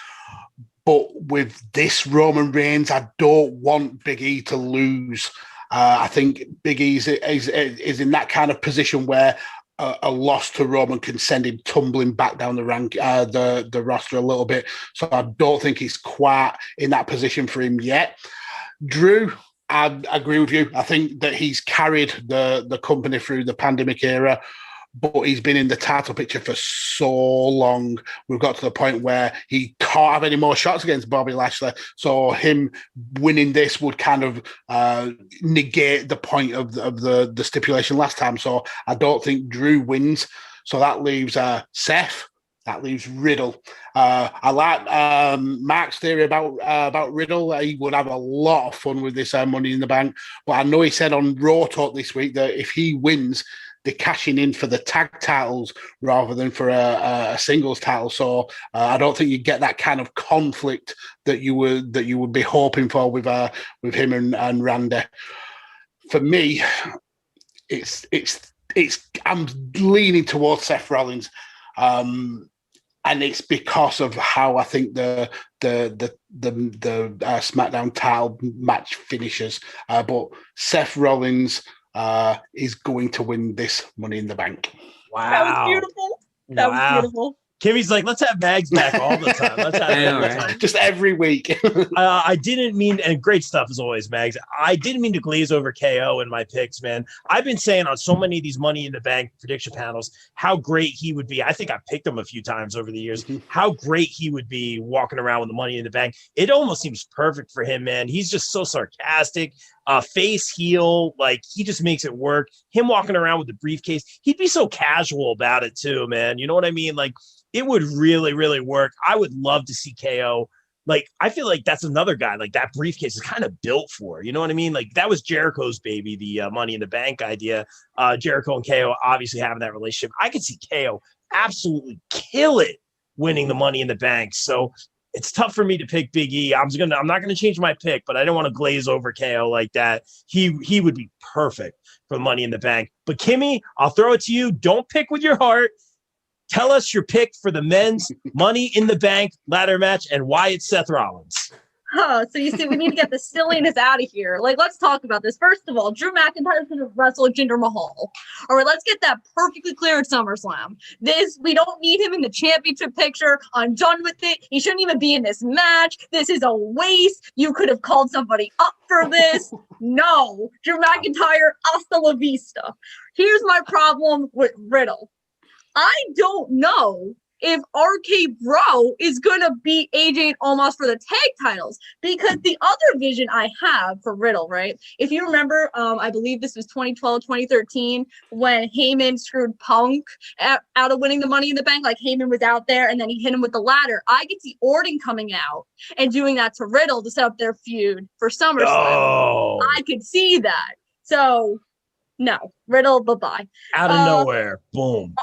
But with this Roman Reigns, I don't want Big E to lose. I think Big E is in that kind of position where a loss to Roman can send him tumbling back down the rank, the roster a little bit. So I don't think he's quite in that position for him yet. Drew, I agree with you. I think that he's carried the company through the pandemic era. but he's been in the title picture for so long. We've got to the point where he can't have any more shots against Bobby Lashley. So him winning this would kind of negate the point of the stipulation last time. So I don't think Drew wins. So that leaves Seth. That leaves Riddle. I like Mark's theory about Riddle. He would have a lot of fun with this Money in the Bank. But I know he said on Raw Talk this week that if he wins, they're cashing in for the tag titles rather than for a singles title. So I don't think you get that kind of conflict that you would be hoping for with him and Randy. For me, it's I'm leaning towards Seth Rollins. And it's because of how I think the SmackDown title match finishes. But Seth Rollins is going to win this Money in the Bank. Wow. That was beautiful. That was beautiful. Kimmy's like, let's have Mags back all the time. Let's have it all the time. Just every week. I didn't mean, and great stuff as always, Mags. I didn't mean to glaze over KO in my picks, man. I've been saying on so many of these Money in the Bank prediction panels how great he would be. I think I've picked him a few times over the years. How great he would be walking around with the Money in the Bank. It almost seems perfect for him, man. He's just so sarcastic. Face heel, like he just makes it work. Him walking around with the briefcase, he'd be so casual about it too, man. You know what I mean? Like it would really, really work. I would love to see KO. Like I feel like that's another guy. Like that briefcase is kind of built for. You know what I mean? Like that was Jericho's baby, the Money in the Bank idea. Jericho and KO obviously having that relationship. I could see KO absolutely kill it winning the Money in the Bank. So it's tough for me to pick Big E. I'm not gonna change my pick, but I don't want to glaze over KO like that. He would be perfect for Money in the Bank. But Kimmy, I'll throw it to you. Don't pick with your heart. Tell us your pick for the men's Money in the Bank ladder match and why it's Seth Rollins. So you see, we need to get the silliness out of here. Like, let's talk about this. First of all, Drew McIntyre is going to wrestle Jinder Mahal. All right, let's get that perfectly clear at SummerSlam. We don't need him in the championship picture. I'm done with it. He shouldn't even be in this match. This is a waste. You could have called somebody up for this. No, Drew McIntyre, hasta la vista. Here's my problem with Riddle. I don't know if RK Bro is going to beat AJ almost for the tag titles, because the other vision I have for Riddle, right? If you remember, I believe this was 2012, 2013, when Heyman screwed Punk out of winning the Money in the Bank. Like Heyman was out there and then he hit him with the ladder. I could see Orton coming out and doing that to Riddle to set up their feud for SummerSlam. Oh. I could see that. So, no, Riddle, bye-bye. Out of nowhere. Boom.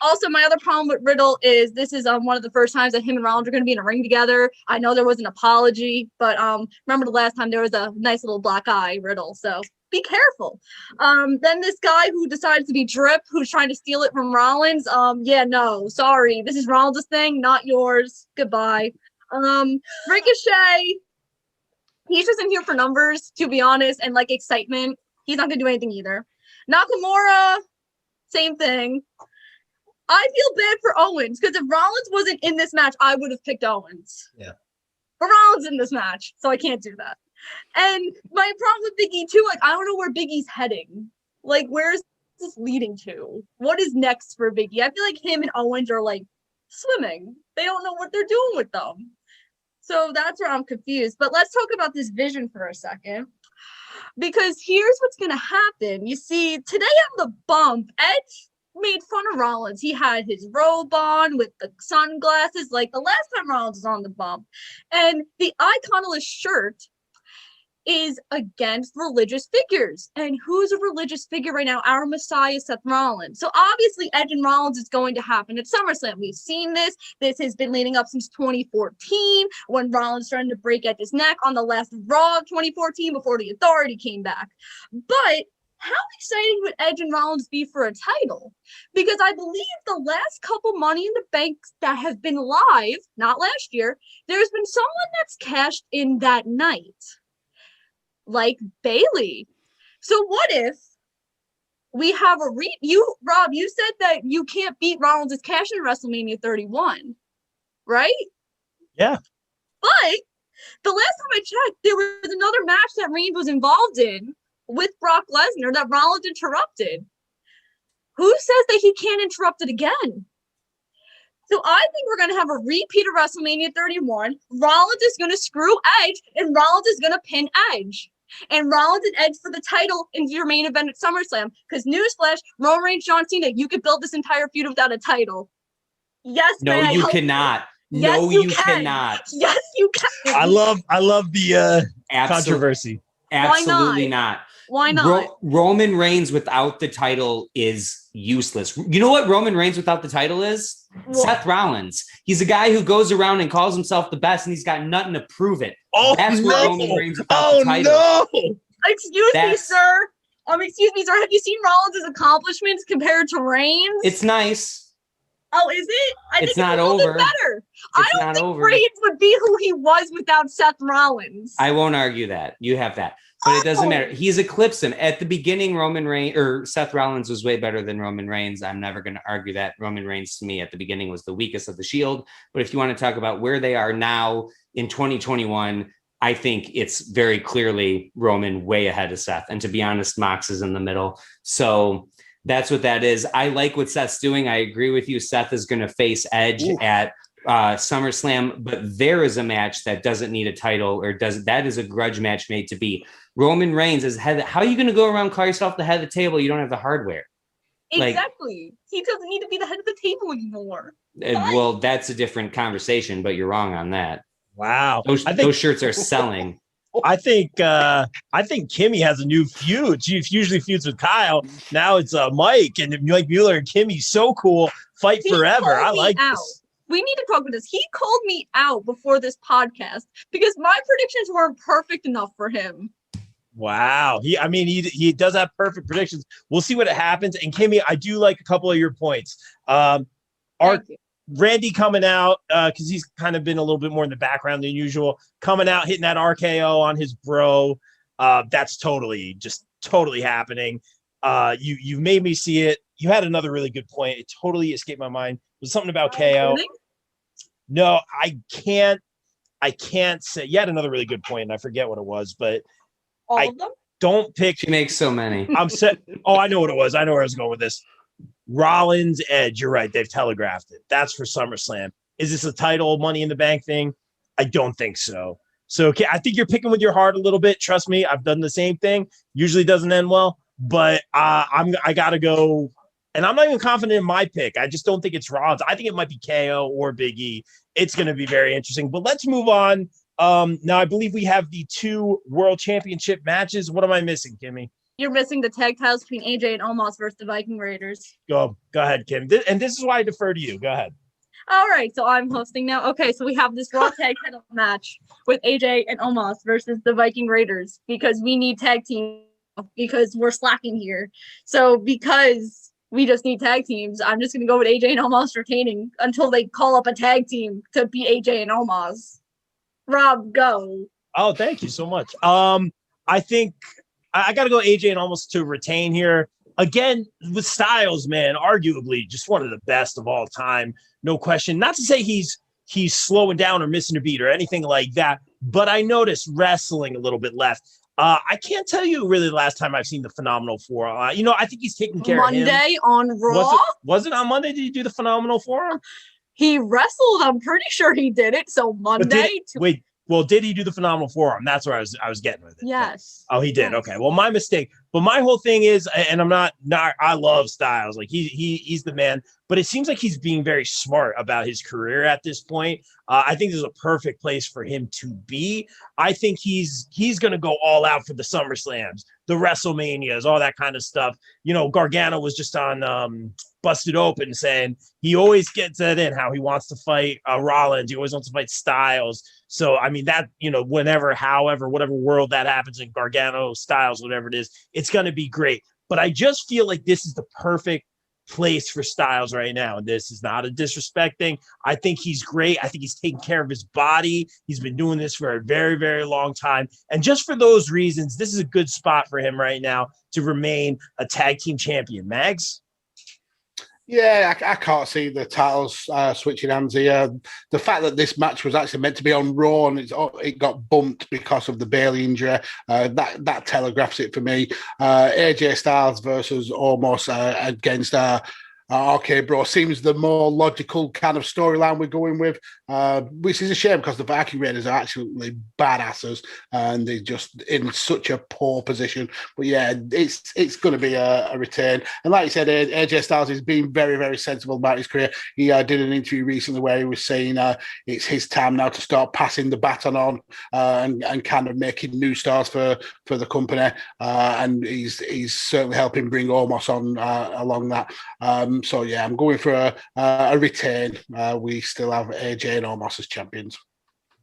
Also, my other problem with Riddle is this is one of the first times that him and Rollins are going to be in a ring together. I know there was an apology, but remember the last time there was a nice little black eye, Riddle. So be careful. Then this guy who decided to be Drip, who's trying to steal it from Rollins. Yeah, no, sorry. This is Rollins' thing, not yours. Goodbye. Ricochet, he's just in here for numbers, to be honest, and like excitement. He's not going to do anything either. Nakamura, same thing. I feel bad for Owens because if Rollins wasn't in this match, I would have picked Owens. Yeah. But Rollins in this match, so I can't do that. And my problem with Big E too, like I don't know where Big E's heading. Like, where's this leading to? What is next for Big E? I feel like him and Owens are like swimming. They don't know what they're doing with them. So that's where I'm confused. But let's talk about this vision for a second. Because here's what's gonna happen. You see, today on the bump, Edge made fun of Rollins. He had his robe on with the sunglasses, like the last time Rollins was on the bump. And the iconoless shirt is against religious figures. And who's a religious figure right now? Our Messiah, Seth Rollins. So obviously Edge and Rollins is going to happen at SummerSlam. We've seen this. This has been leading up since 2014 when Rollins started to break Edge's neck on the last Raw of 2014 before the Authority came back. But how exciting would Edge and Rollins be for a title? Because I believe the last couple Money in the Banks that have been live, not last year, there's been someone that's cashed in that night. Like Bailey. So what if we have Rob, you said that you can't beat Rollins' cash in WrestleMania 31, right? Yeah. But the last time I checked, there was another match that Reigns was involved in with Brock Lesnar that Rollins interrupted. Who says that he can't interrupt it again? So I think we're going to have a repeat of WrestleMania 31. Rollins is going to screw Edge, and Rollins is going to pin Edge. And Rollins and Edge for the title in your main event at SummerSlam. Because newsflash, Roman Reigns, John Cena, you could build this entire feud without a title. Yes, No, may I you help cannot. Yes, No, you you can. cannot. Yes, you can. I love the Absolutely, controversy. absolutely not. Why not? Roman Reigns without the title is useless. You know what Roman Reigns without the title is? What? Seth Rollins. He's a guy who goes around and calls himself the best, and he's got nothing to prove it. Oh, That's no. what Roman Reigns without the title. No. Excuse me, That's- sir. Excuse me, sir. Have you seen Rollins' accomplishments compared to Reigns? It's nice. Oh, is it? I think It's not a little bit over. better. I It's don't not think over. Reigns would be who he was without Seth Rollins. I won't argue that. You have that. But it doesn't matter. He's eclipsed him. At the beginning, Roman Reigns or Seth Rollins was way better than Roman Reigns. I'm never going to argue that. Roman Reigns, to me, at the beginning was the weakest of the Shield. But if you want to talk about where they are now in 2021, I think it's very clearly Roman way ahead of Seth. And to be honest, Mox is in the middle. So that's what that is. I like what Seth's doing. I agree with you. Seth is going to face Edge at SummerSlam, but there is a match that doesn't need a title that is a grudge match made to be. Roman Reigns is head. How are you going to go around, call yourself the head of the table? You don't have the hardware. Exactly. He doesn't need to be the head of the table anymore. Well, that's a different conversation, but you're wrong on that. Wow. Those shirts are selling. I think Kimmy has a new feud. She usually feuds with Kyle. Now it's Mike and Mike Mueller and Kimmy. So cool. Fight He forever. called I me like out. this. We need to talk about this. He called me out before this podcast because my predictions weren't perfect enough for him. Wow. He does have perfect predictions. We'll see what happens. And Kimmy, I do like a couple of your points. Thank you. Randy coming out because he's kind of been a little bit more in the background than usual. Coming out, hitting that RKO on his bro. That's totally happening. You made me see it. You had another really good point. It totally escaped my mind. It was something about KO. No, I can't say. You had another really good point, and I forget what it was, but All of them? don't pick. She makes so many. I'm set. Oh, I know what it was. I know where I was going with this. Rollins, Edge. You're right. They've telegraphed it. That's for SummerSlam. Is this a title Money in the Bank thing? I don't think so. So I think you're picking with your heart a little bit. Trust me, I've done the same thing. Usually doesn't end well, but I gotta go. And I'm not even confident in my pick. I just don't think it's Rollins. I think it might be KO or Big E. It's going to be very interesting. But let's move on. Now, I believe we have the 2 World Championship matches. What am I missing, Kimmy? You're missing the tag titles between AJ and Omos versus the Viking Raiders. Go ahead, Kim. And this is why I defer to you. Go ahead. All right, so I'm hosting now. Okay, so we have this Raw tag title match with AJ and Omos versus the Viking Raiders because we need tag team because we're slacking here. So because we just need tag teams, I'm just going to go with AJ and Omos retaining until they call up a tag team to be AJ and Omos. Rob, go. Oh, thank you so much. I think I got to go AJ and Omos to retain here. Again, with Styles, man, arguably just one of the best of all time. No question. Not to say he's slowing down or missing a beat or anything like that, but I noticed wrestling a little bit left. I can't tell you really the last time I've seen the Phenomenal Four. I think he's taking care of him. Monday on Raw? Was it on Monday? Did he do the Phenomenal Four? He wrestled. I'm pretty sure he did it. So Monday. Did he do the Phenomenal Forearm? That's where I was getting with it. Yes. Oh, he did. Yes. Okay. Well, my mistake. But my whole thing is, and I'm not. I love Styles. Like he's the man. But it seems like he's being very smart about his career at this point. I think this is a perfect place for him to be. I think he's going to go all out for the SummerSlams, the WrestleManias, all that kind of stuff. Gargano was just on Busted Open saying he always gets that in how he wants to fight Rollins. He always wants to fight Styles. So, I mean, that, whenever, however, whatever world that happens in Gargano, Styles, whatever it is, it's going to be great. But I just feel like this is the perfect place for Styles right now. And this is not a disrespect thing. I think he's great. I think he's taking care of his body. He's been doing this for a very, very long time. And just for those reasons, this is a good spot for him right now to remain a tag team champion. Mags? Yeah, I can't see the titles switching hands here. The fact that this match was actually meant to be on Raw and it got bumped because of the Bailey injury, that telegraphs it for me. AJ Styles versus Omos against okay, bro, seems the more logical kind of storyline we're going with, which is a shame because the Viking Raiders are absolutely badasses and they're just in such a poor position. But yeah, it's going to be a return. And like you said, AJ Styles is being very, very sensible about his career. He did an interview recently where he was saying it's his time now to start passing the baton on and kind of making new stars for the company. And he's certainly helping bring Omos on along that. So yeah, I'm going for a return. We still have AJ and Omos as champions.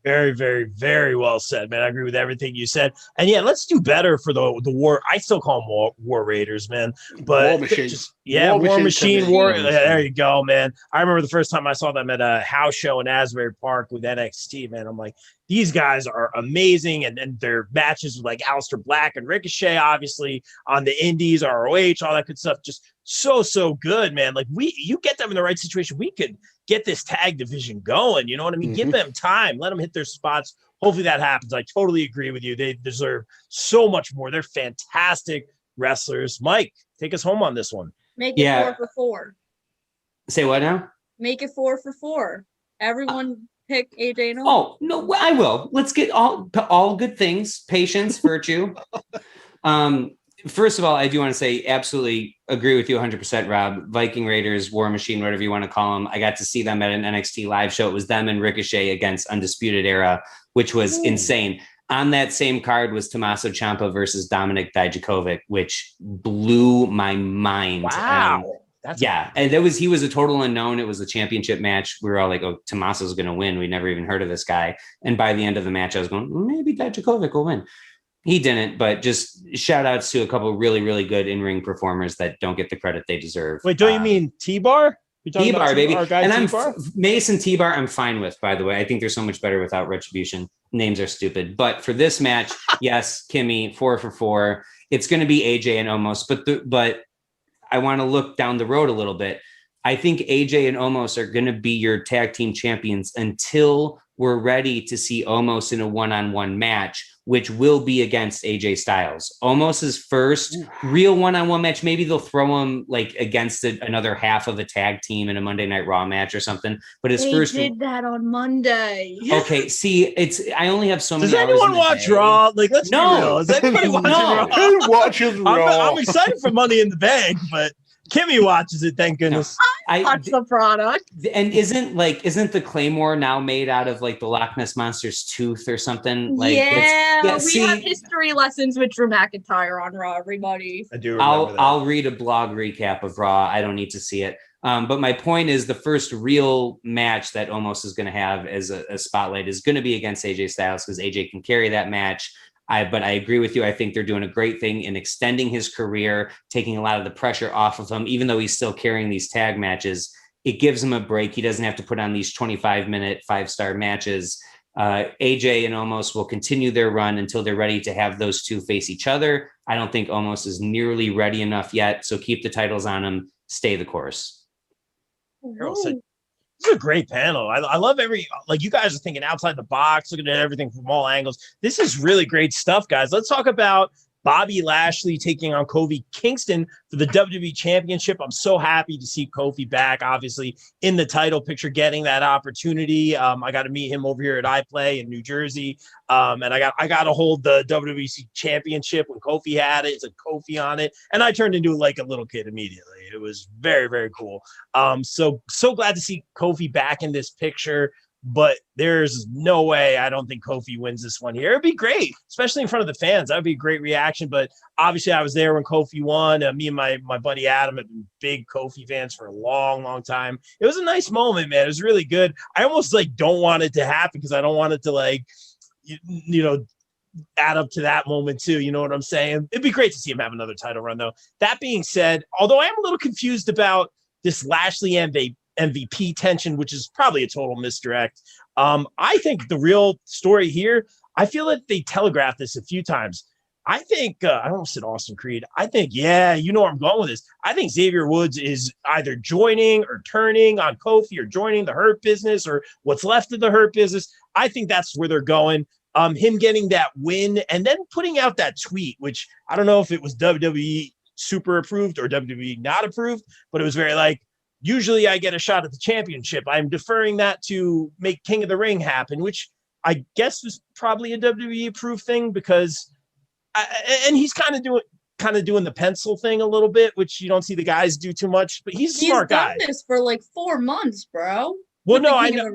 Very, very, very well said, man. I agree with everything you said. And yeah, let's do better for the war. I still call them war Raiders, man. But War Machine. War Machine. There you go, man. I remember the first time I saw them at a house show in Asbury Park with NXT, man. I'm like, these guys are amazing. And their matches with like Aleister Black and Ricochet, obviously, on the Indies, ROH, all that good stuff. Just so good, man. Like you get them in the right situation, we could get this tag division going. You know what I mean? Mm-hmm. Give them time, let them hit their spots. Hopefully that happens. I totally agree with you. They deserve so much more. They're fantastic wrestlers. Mike, take us home on this one. Make it 4 for 4. Say what now? Make it 4 for 4. Everyone pick AJ and Omos. Oh no, I will. Let's get all good things: patience, virtue. First of all, I do want to say absolutely agree with you 100%, Rob. Viking Raiders, War Machine, whatever you want to call them. I got to see them at an NXT live show. It was them and Ricochet against Undisputed Era, which was insane. On that same card was Tommaso Ciampa versus Dominik Dijakovic, which blew my mind. Wow. And he was a total unknown. It was a championship match. We were all like, oh, Tommaso's going to win. We never even heard of this guy. And by the end of the match, I was going, maybe Dijakovic will win. He didn't, but just shout outs to a couple of really, really good in-ring performers that don't get the credit they deserve. Wait, don't you mean T-Bar? T-Bar, baby. And T-Bar? Mason T-Bar, I'm fine with, by the way. I think they're so much better without Retribution. Names are stupid. But for this match, yes, Kimmy, 4 for 4. It's going to be AJ and Omos, but I want to look down the road a little bit. I think AJ and Omos are going to be your tag team champions until we're ready to see Omos in a one-on-one match, which will be against AJ Styles. Omos's first real one-on-one match. Maybe they'll throw him like against another half of a tag team in a Monday Night Raw match or something. But his first did that on Monday. Okay, see, I only have so many. Does anyone watch Raw? Like, let's be real. Is anybody watching Raw? Who watches Raw? I'm excited for Money in the Bank, but Kimmy watches it, thank goodness. I watch the product. And isn't the Claymore now made out of like the Loch Ness Monster's tooth or something? Like, we have history lessons with Drew McIntyre on Raw, everybody. I do remember that. I'll read a blog recap of Raw. I don't need to see it. But my point is the first real match that Omos is going to have as a spotlight is going to be against AJ Styles because AJ can carry that match. But I agree with you. I think they're doing a great thing in extending his career, taking a lot of the pressure off of him, even though he's still carrying these tag matches. It gives him a break. He doesn't have to put on these 25-minute 5-star matches. AJ and Omos will continue their run until they're ready to have those two face each other. I don't think Omos is nearly ready enough yet. So keep the titles on him. Stay the course. This is a great panel. I love you guys are thinking outside the box, looking at everything from all angles. This is really great stuff, guys. Let's talk about Bobby Lashley taking on Kofi Kingston for the WWE Championship. I'm so happy to see Kofi back, obviously, in the title picture, getting that opportunity. I got to meet him over here at iPlay in New Jersey. And I got to hold the WWE Championship when Kofi had it. It's a Kofi on it. And I turned into like a little kid immediately. It was very, very cool. So glad to see Kofi back in this picture. But there's no way I don't think Kofi wins this one here. It'd be great, especially in front of the fans. That would be a great reaction. But obviously, I was there when Kofi won. Me and my buddy Adam have been big Kofi fans for a long, long time. It was a nice moment, man. It was really good. I almost don't want it to happen because I don't want it to add up to that moment too. You know what I'm saying? It'd be great to see him have another title run, though. That being said, although I am a little confused about this Lashley MVP tension, which is probably a total misdirect. I think the real story here, I feel that they telegraphed this a few times. I think I almost said Austin Creed. I think, yeah, you know where I'm going with this. I think Xavier Woods is either joining or turning on Kofi or joining the Hurt Business or what's left of the Hurt Business. I think that's where they're going. Him getting that win and then putting out that tweet, which I don't know if it was WWE super approved or WWE not approved, but it was very like, usually I get a shot at the championship. I'm deferring that to make King of the Ring happen, which I guess was probably a WWE approved thing because and he's kind of doing the pencil thing a little bit, which you don't see the guys do too much, but he's a smart guy. He's done this for like 4 months, bro. Well, no, I know.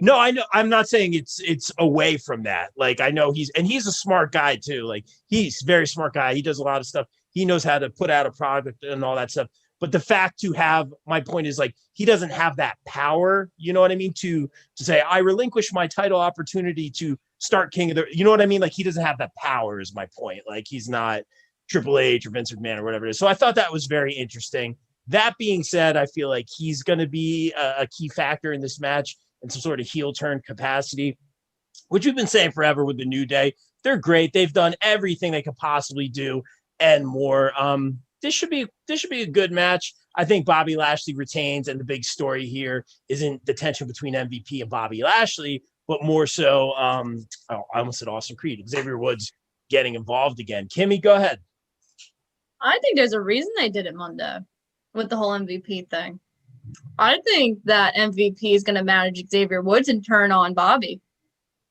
No, I know. I'm not saying it's away from that. Like, I know he's a smart guy too. Like, he's a very smart guy. He does a lot of stuff. He knows how to put out a product and all that stuff. But the fact to have, my point is like, he doesn't have that power, you know what I mean? To say, I relinquish my title opportunity to start King of the, you know what I mean? Like, he doesn't have that power is my point. Like, he's not Triple H or Vince McMahon or whatever it is. So I thought that was very interesting. That being said, I feel like he's going to be a key factor in this match in some sort of heel turn capacity, which we've been saying forever with the New Day. They're great. They've done everything they could possibly do and more. This should be a good match. I think Bobby Lashley retains, and the big story here isn't the tension between MVP and Bobby Lashley, but more so, I almost said Austin Creed, Xavier Woods getting involved again. Kimmy, go ahead. I think there's a reason they did it Monday with the whole MVP thing. I think that MVP is going to manage Xavier Woods and turn on Bobby,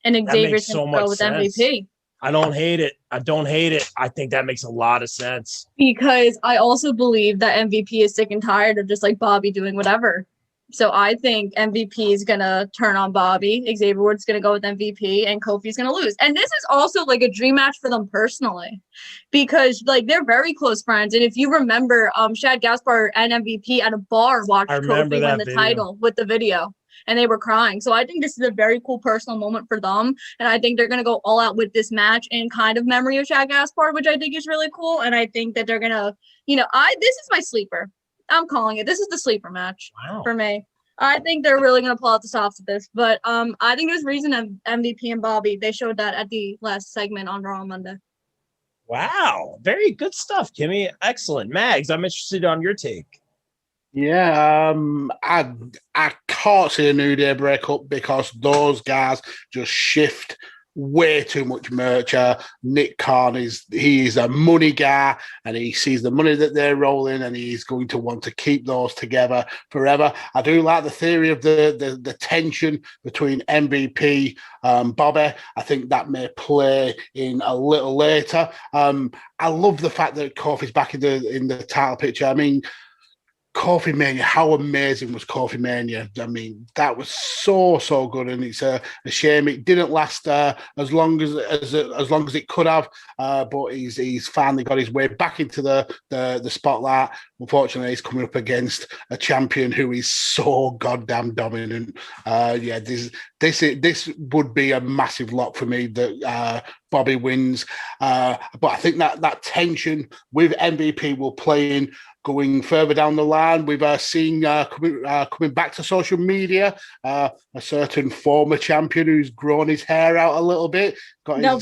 and Xavier's going to go with sense. MVP. I don't hate it. I think that makes a lot of sense. Because I also believe that MVP is sick and tired of just like Bobby doing whatever. So I think MVP is going to turn on Bobby. Xavier Woods is going to go with MVP and Kofi's going to lose. And this is also like a dream match for them personally because like they're very close friends. And if you remember, Shad Gaspar and MVP at a bar watched Kofi win the title with the video. And they were crying. So I think this is a very cool personal moment for them. And I think they're going to go all out with this match in kind of memory of Shad Gaspar, which I think is really cool. And I think that they're going to, this is my sleeper. I'm calling it. This is the sleeper match for me. I think they're really going to pull out the stops with this. But I think there's reason MVP and Bobby, they showed that at the last segment on Raw on Monday. Wow. Very good stuff, Kimmy. Excellent. Mags, I'm interested on your take. Yeah, I can't see a New Day breakup because those guys just shift way too much merch. Nick Khan he's a money guy and he sees the money that they're rolling and he's going to want to keep those together forever. I do like the theory of the tension between MVP Bobby. I think that may play in a little later. I love the fact that Kofi's back in the title picture. I mean, Kofi Mania, how amazing was Kofi Mania? I mean, that was so good, and it's a shame it didn't last as long as it could have. But he's finally got his way back into the spotlight. Unfortunately, he's coming up against a champion who is so goddamn dominant. This would be a massive lock for me that Bobby wins. But I think that tension with MVP will play in. Going further down the line, we've seen coming back to social media a certain former champion who's grown his hair out a little bit. He's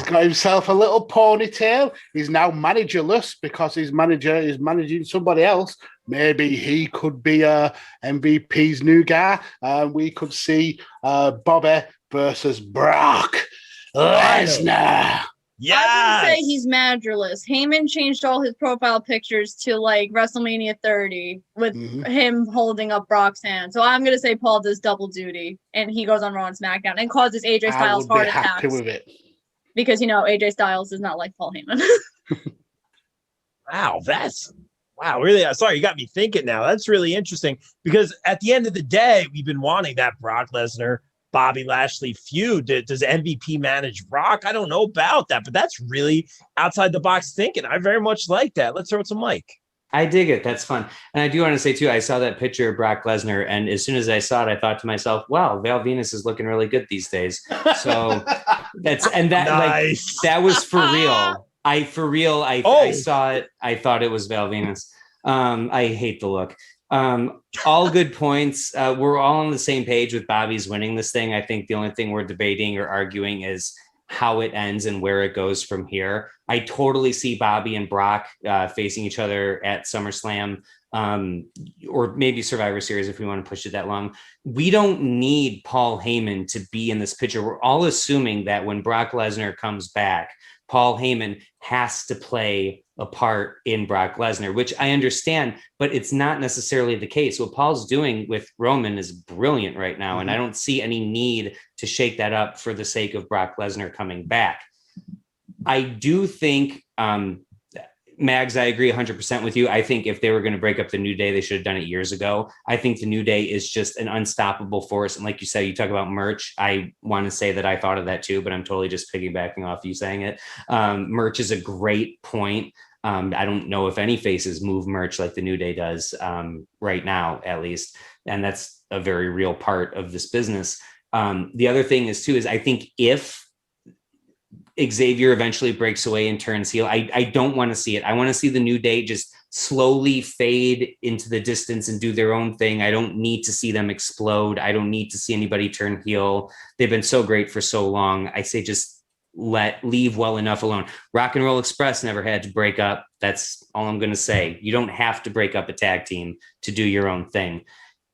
got himself a little ponytail. He's now managerless because his manager is managing somebody else. Maybe he could be MVP's new guy. We could see Bobby versus Brock Lesnar. Yes! I would say he's managerless. Heyman changed all his profile pictures to like WrestleMania 30 with him holding up Brock's hand. So I'm gonna say Paul does double duty and he goes on Raw and SmackDown and causes AJ Styles heart attacks. Happy with it. Because AJ Styles is not like Paul Heyman. Wow, really? Sorry, you got me thinking now. That's really interesting because at the end of the day, we've been wanting that Brock Lesnar Bobby Lashley feud. Does MVP manage Brock? I don't know about that, but that's really outside the box thinking. I very much like that. Let's throw it to Mike. I dig it. That's fun. And I do want to say too, I saw that picture of Brock Lesnar, and as soon as I saw it, I thought to myself, wow, Val Venus is looking really good these days. So nice. Like that was for real. I saw it. I thought it was Val Venus. I hate the look. All good points. We're all on the same page with Bobby's winning this thing. I think the only thing we're debating or arguing is how it ends and where it goes from here. I totally see Bobby and Brock facing each other at SummerSlam, or maybe Survivor Series if we want to push it that long. We don't need Paul Heyman to be in this picture. We're all assuming that when Brock Lesnar comes back, Paul Heyman has to play a part in Brock Lesnar, which I understand, but it's not necessarily the case. What Paul's doing with Roman is brilliant right now, and I don't see any need to shake that up for the sake of Brock Lesnar coming back. I do think, Mags, I agree 100% with you. I think if they were going to break up the New Day, they should have done it years ago. I think the New Day is just an unstoppable force. And like you said, you talk about merch. I want to say that I thought of that too, but I'm totally just piggybacking off you saying it. Merch is a great point. I don't know if any faces move merch like the New Day does right now, at least. And that's a very real part of this business. The other thing is too, is I think if Xavier eventually breaks away and turns heel, I don't want to see it. I want to see the New Day just slowly fade into the distance and do their own thing. I don't need to see them explode. I don't need to see anybody turn heel. They've been so great for so long. I say just leave well enough alone. Rock and Roll Express never had to break up. That's all I'm going to say. You don't have to break up a tag team to do your own thing.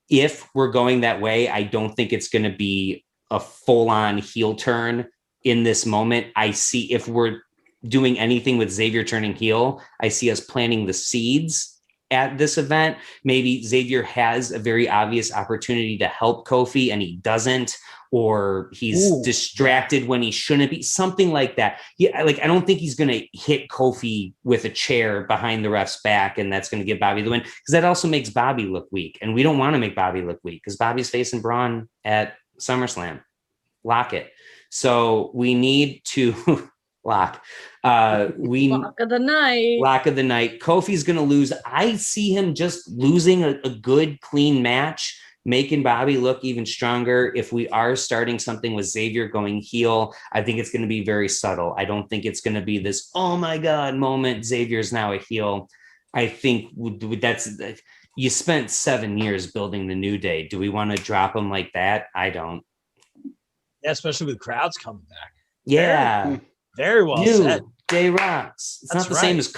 If we're going that way, I don't think it's going to be a full-on heel turn in this moment. I see, if we're doing anything with Xavier turning heel, I see us planting the seeds at this event. Maybe Xavier has a very obvious opportunity to help Kofi and he doesn't, or he's distracted when he shouldn't be, something like that. Yeah, like I don't think he's going to hit Kofi with a chair behind the ref's back and that's going to give Bobby the win, because that also makes Bobby look weak, and we don't want to make Bobby look weak because Bobby's facing Braun at SummerSlam. Lock it. So we need to lock of the night. Kofi's going to lose. I see him just losing a good, clean match, making Bobby look even stronger. If we are starting something with Xavier going heel, I think it's going to be very subtle. I don't think it's going to be this, oh my God moment, Xavier's now a heel. I think that's, you spent 7 years building the New Day. Do we want to drop him like that? I don't. Yeah, especially with crowds coming back. Yeah. Very well said. Day rocks. It's not the same as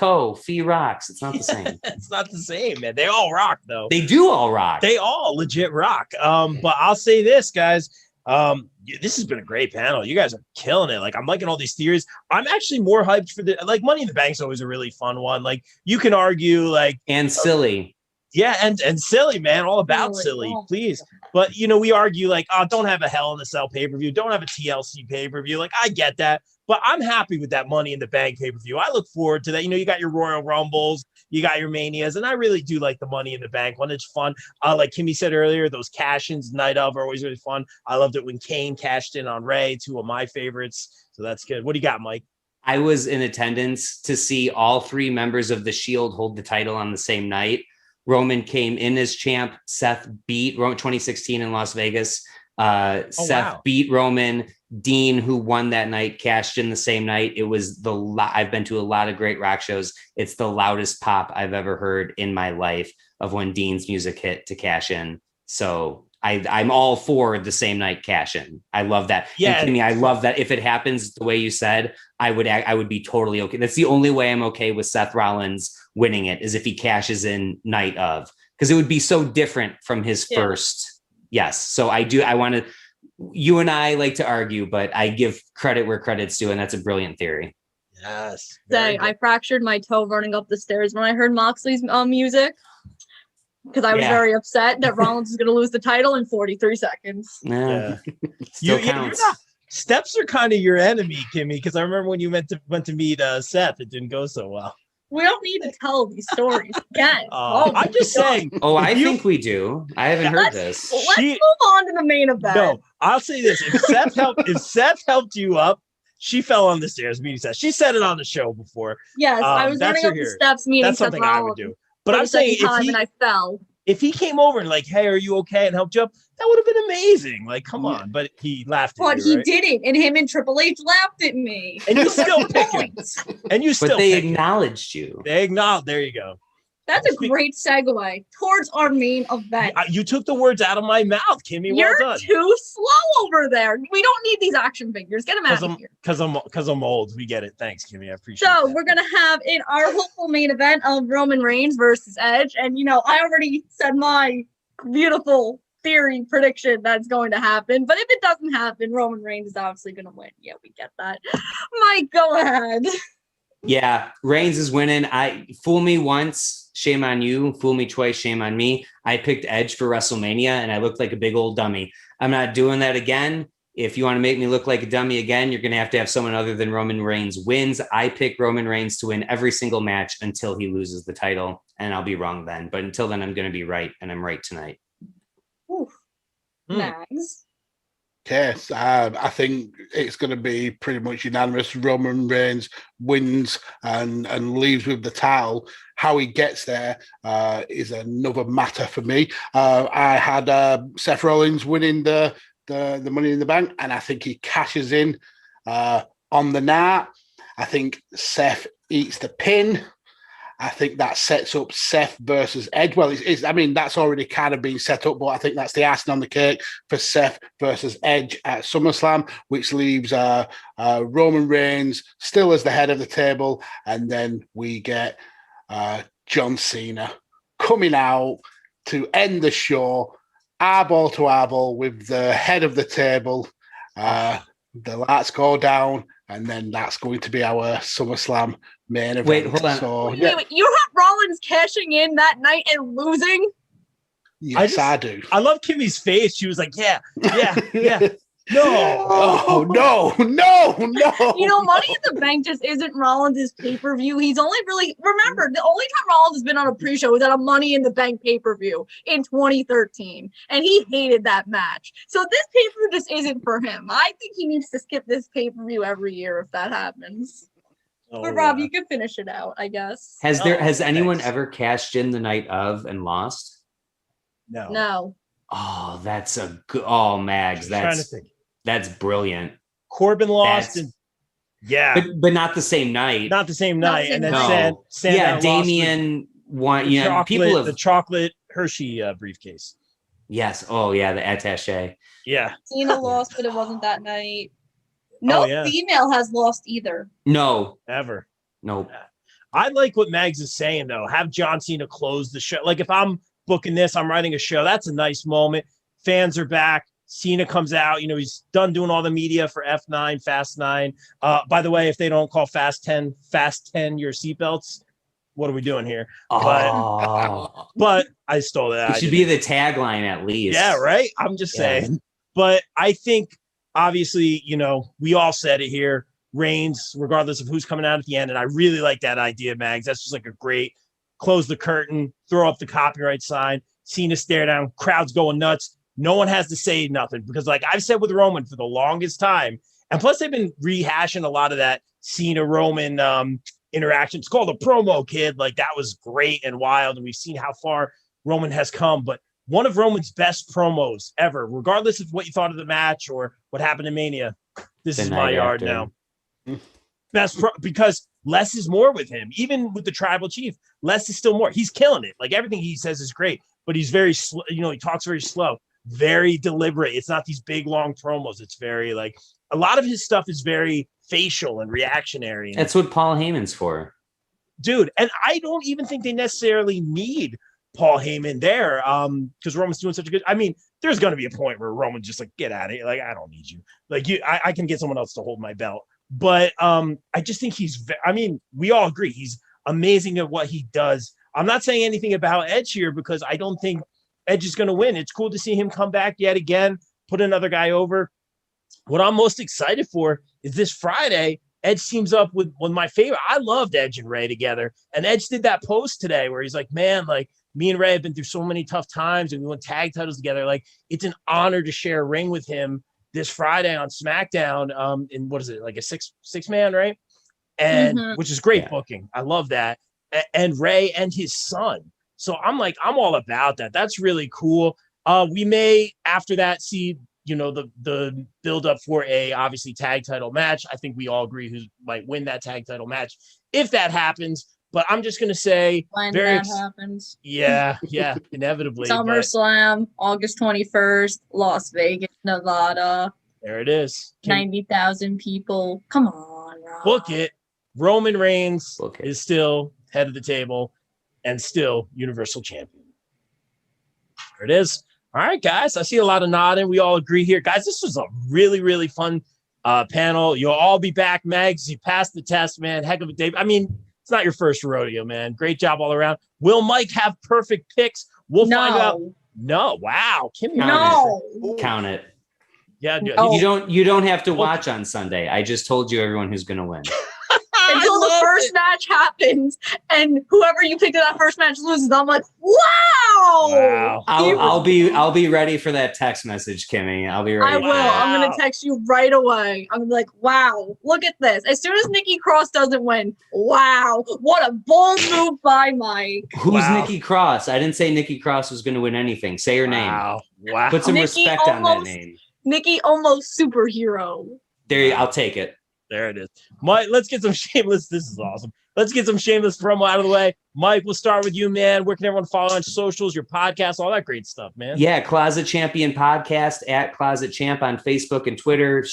Fee rocks. It's not the same. It's not the same, man. They all rock, though. They do all rock. They all legit rock. But I'll say this, guys. This has been a great panel. You guys are killing it. Like, I'm liking all these theories. I'm actually more hyped for Money in the Bank's always a really fun one. Like, you can argue and silly. Yeah, and silly, man. All about silly, please. But, we argue don't have a Hell in a Cell pay-per-view. Don't have a TLC pay-per-view. I get that. But I'm happy with that Money in the Bank pay-per-view. I look forward to that. You got your Royal Rumbles, you got your Manias, and I really do like the Money in the Bank one. It's fun. Like Kimmy said earlier, those cash-ins night of are always really fun. I loved it when Kane cashed in on Ray, two of my favorites. So that's good. What do you got, Mike? I was in attendance to see all three members of the Shield hold the title on the same night. Roman came in as champ. Seth beat Roman 2016 in Las Vegas. Seth beat Roman. Dean, who won that night, cashed in the same night. It was I've been to a lot of great rock shows. It's the loudest pop I've ever heard in my life of when Dean's music hit to cash in. So I'm all for the same night cash in. I love that. Yeah, and Kimmy, I love that. If it happens the way you said, I would be totally okay. That's the only way I'm okay with Seth Rollins winning it, is if he cashes in night of, because it would be so different from his first. Yes. So I want to, you and I like to argue, but I give credit where credit's due. And that's a brilliant theory. Yes. I fractured my toe running up the stairs when I heard Moxley's music, because I was very upset that Rollins is going to lose the title in 43 seconds. Yeah. Steps are kind of your enemy, Kimmy, because I remember when you went to meet Seth, it didn't go so well. We don't need to tell these stories again. I'm just saying. Oh, I think we do. I haven't heard this. Let's move on to the main event. No, I'll say this: if Seth helped you up, she fell on the stairs meeting Seth. She said it on the show before. Yes, I was running up the steps meeting That's something I would do. But I'm saying and I fell. If he came over and hey, are you okay, and helped you up, that would have been amazing. Come on. But he laughed at you, right? Didn't, and him and Triple H laughed at me. And you still pick him. And you still But they acknowledged you. They acknowledged. There you go. That's a great segue towards our main event. You took the words out of my mouth, Kimmy. Well You're done. too slow over there. We don't need these action figures. Get them out of here. Because I'm old. We get it. Thanks, Kimmy. I appreciate So that. we're gonna have in our hopeful main event of Roman Reigns versus Edge, and I already said my beautiful theory prediction that's going to happen. But if it doesn't happen, Roman Reigns is obviously gonna win. Yeah, we get that. Mike, go ahead. Yeah, Reigns is winning. Fool me once, shame on you. Fool me twice, shame on me. I picked Edge for WrestleMania, and I looked like a big old dummy. I'm not doing that again. If you want to make me look like a dummy again, you're going to have someone other than Roman Reigns wins. I pick Roman Reigns to win every single match until he loses the title, and I'll be wrong then. But until then, I'm going to be right, and I'm right tonight. Oof. Mags. Yes, I think it's going to be pretty much unanimous. Roman Reigns wins and leaves with the title. How he gets there is another matter for me. I had Seth Rollins winning the Money in the Bank, and I think he cashes in on the night. I think Seth eats the pin. I think that sets up Seth versus Edge. Well, that's already kind of been set up, but I think that's the icing on the cake for Seth versus Edge at SummerSlam, which leaves Roman Reigns still as the head of the table. And then we get John Cena coming out to end the show, eyeball to eyeball with the head of the table. The lights go down, and then that's going to be our SummerSlam main event. Wait, hold on. So, Wait, you have Rollins cashing in that night and losing? Yes, I do. I love Kimmy's face. She was like, yeah. No. Oh, no. Money in the Bank just isn't Rollins' pay-per-view. He's only remember, the only time Rollins has been on a pre-show was at a Money in the Bank pay-per-view in 2013, and he hated that match. So this pay-per-view just isn't for him. I think he needs to skip this pay-per-view every year if that happens. But Rob, you can finish it out, I guess. Has anyone ever cashed in the night of and lost? No. Oh, that's a good. Oh, Mags, that's brilliant. Corbin lost, but not the same night. Not the same night, and then Damian won. The chocolate Hershey briefcase. Yes. Oh, yeah, the attaché. Yeah. Cena lost, but it wasn't that night. No female has lost either. No, ever. Nope. I like what Mags is saying though. Have John Cena close the show. Like if I'm booking this, I'm writing a show. That's a nice moment. Fans are back. Cena comes out. He's done doing all the media for F9, Fast 9. By the way, if they don't call Fast 10 your seatbelts, what are we doing here? But I stole that. It should be the tagline at least. Yeah, right? I'm just saying. But I think, obviously, we all said it here. Reigns, regardless of who's coming out at the end. And I really like that idea, Mags. That's just like a great close the curtain, throw up the copyright sign, Cena stare down, crowd's going nuts. No one has to say nothing because, like I've said with Roman for the longest time, and plus they've been rehashing a lot of that Cena-Roman interaction. It's called a promo, kid. Like that was great and wild, and we've seen how far Roman has come. But one of Roman's best promos ever, regardless of what you thought of the match or what happened in Mania. This is my yard now. Because less is more with him. Even with the tribal chief, less is still more. He's killing it. Like everything he says is great, but he's very slow. He talks very slow, very deliberate. It's not these big long promos. It's very like a lot of his stuff is very facial and reactionary. That's what Paul Heyman's for, dude. And I don't even think they necessarily need Paul Heyman there because Roman's doing such a good. I mean, there's going to be a point where Roman's just like, get out of here. Like, I don't need you. Like I can get someone else to hold my belt. But I just think we all agree he's amazing at what he does. I'm not saying anything about Edge here because I don't think Edge is going to win. It's cool to see him come back yet again, put another guy over. What I'm most excited for is this Friday, Edge teams up with one of my favorite. I loved Edge and Ray together. And Edge did that post today where he's like, man, like me and Ray have been through so many tough times and we won tag titles together. Like it's an honor to share a ring with him this Friday on SmackDown, in what is it, like a six man, right? And which is great booking. I love that. And Ray and his son. So I'm all about that. That's really cool. We may after that see, the build up for a obviously tag title match. I think we all agree who might win that tag title match if that happens. But I'm just gonna say When very that happens. yeah, inevitably. But SummerSlam, August 21st, Las Vegas, Nevada. there it is. 90,000 people. Come on, Rob. Book it. Roman Reigns Book it. is still head of the table and still Universal Champion. There it is. All right, guys. I see a lot of nodding. We all agree here. Guys, this was a really, really fun panel. You'll all be back, Megs. You passed the test, man. Heck of a day. I mean, it's not your first rodeo, man. Great job all around. Will Mike have perfect picks? We'll find out. No. Wow. Kimmy. Count it. Yeah. You don't have to watch on Sunday. I just told you everyone who's going to win. Until the first match happens and whoever you picked in that first match loses, I'm like, wow. I'll be ready for that text message, Kimmy. I'll be ready. I will. I'm gonna text you right away. I'm like, wow, look at this. As soon as Nikki Cross doesn't win, wow, what a bold move by Mike. Who's Nikki Cross? I didn't say Nikki Cross was going to win anything. Say her name. Wow. Put some respect on that name. Nikki almost superhero. I'll take it. There it is. Mike, let's get some shameless. This is awesome. Let's get some shameless promo out of the way. Mike, we'll start with you, man. Where can everyone follow on socials, your podcast, all that great stuff, man? Yeah, Closet Champion Podcast at Closet Champ on Facebook and Twitter.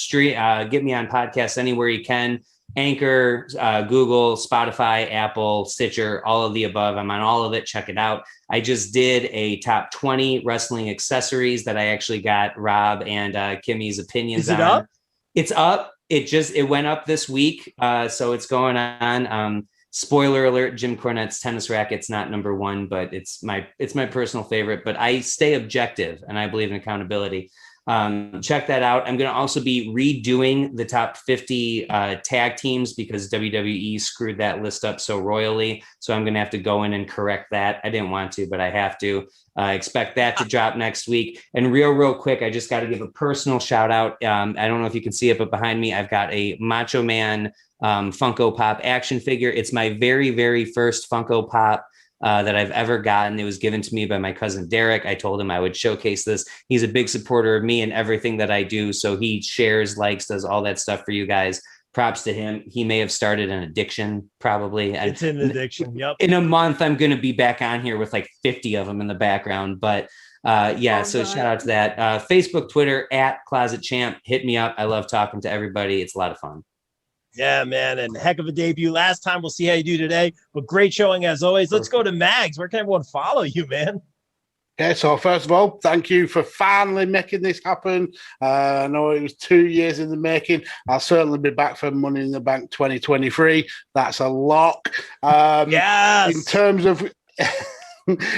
Get me on podcasts anywhere you can. Anchor, Google, Spotify, Apple, Stitcher, all of the above. I'm on all of it. Check it out. I just did a top 20 wrestling accessories that I actually got Rob and Kimmy's opinions on. Up? It's up. It went up this week. So it's going on. Spoiler alert, Jim Cornette's tennis racket's not number one, but it's my personal favorite. But I stay objective and I believe in accountability. Check that out. I'm going to also be redoing the top 50 tag teams because WWE screwed that list up so royally. So I'm going to have to go in and correct that. I didn't want to, but I have to. Expect that to drop next week. And real quick, I just got to give a personal shout out. I don't know if you can see it, but behind me, I've got a Macho Man Funko Pop action figure. It's my very, very first Funko Pop that I've ever gotten. It was given to me by my cousin Derek. I told him I would showcase this. He's a big supporter of me and everything that I do. So he shares, likes, does all that stuff for you guys. Props to him. He may have started an addiction, probably. It's an addiction. Yep. In a month, I'm going to be back on here with like 50 of them in the background. But so shout out to that. Facebook, Twitter at Closet Champ. Hit me up. I love talking to everybody. It's a lot of fun. Yeah, man. And heck of a debut last time. We'll see how you do today. But great showing as always. Let's go to Mags. Where can everyone follow you, man? Okay, so first of all, thank you for finally making this happen. I know it was 2 years in the making. I'll certainly be back for Money in the Bank 2023. That's a lock. Yes.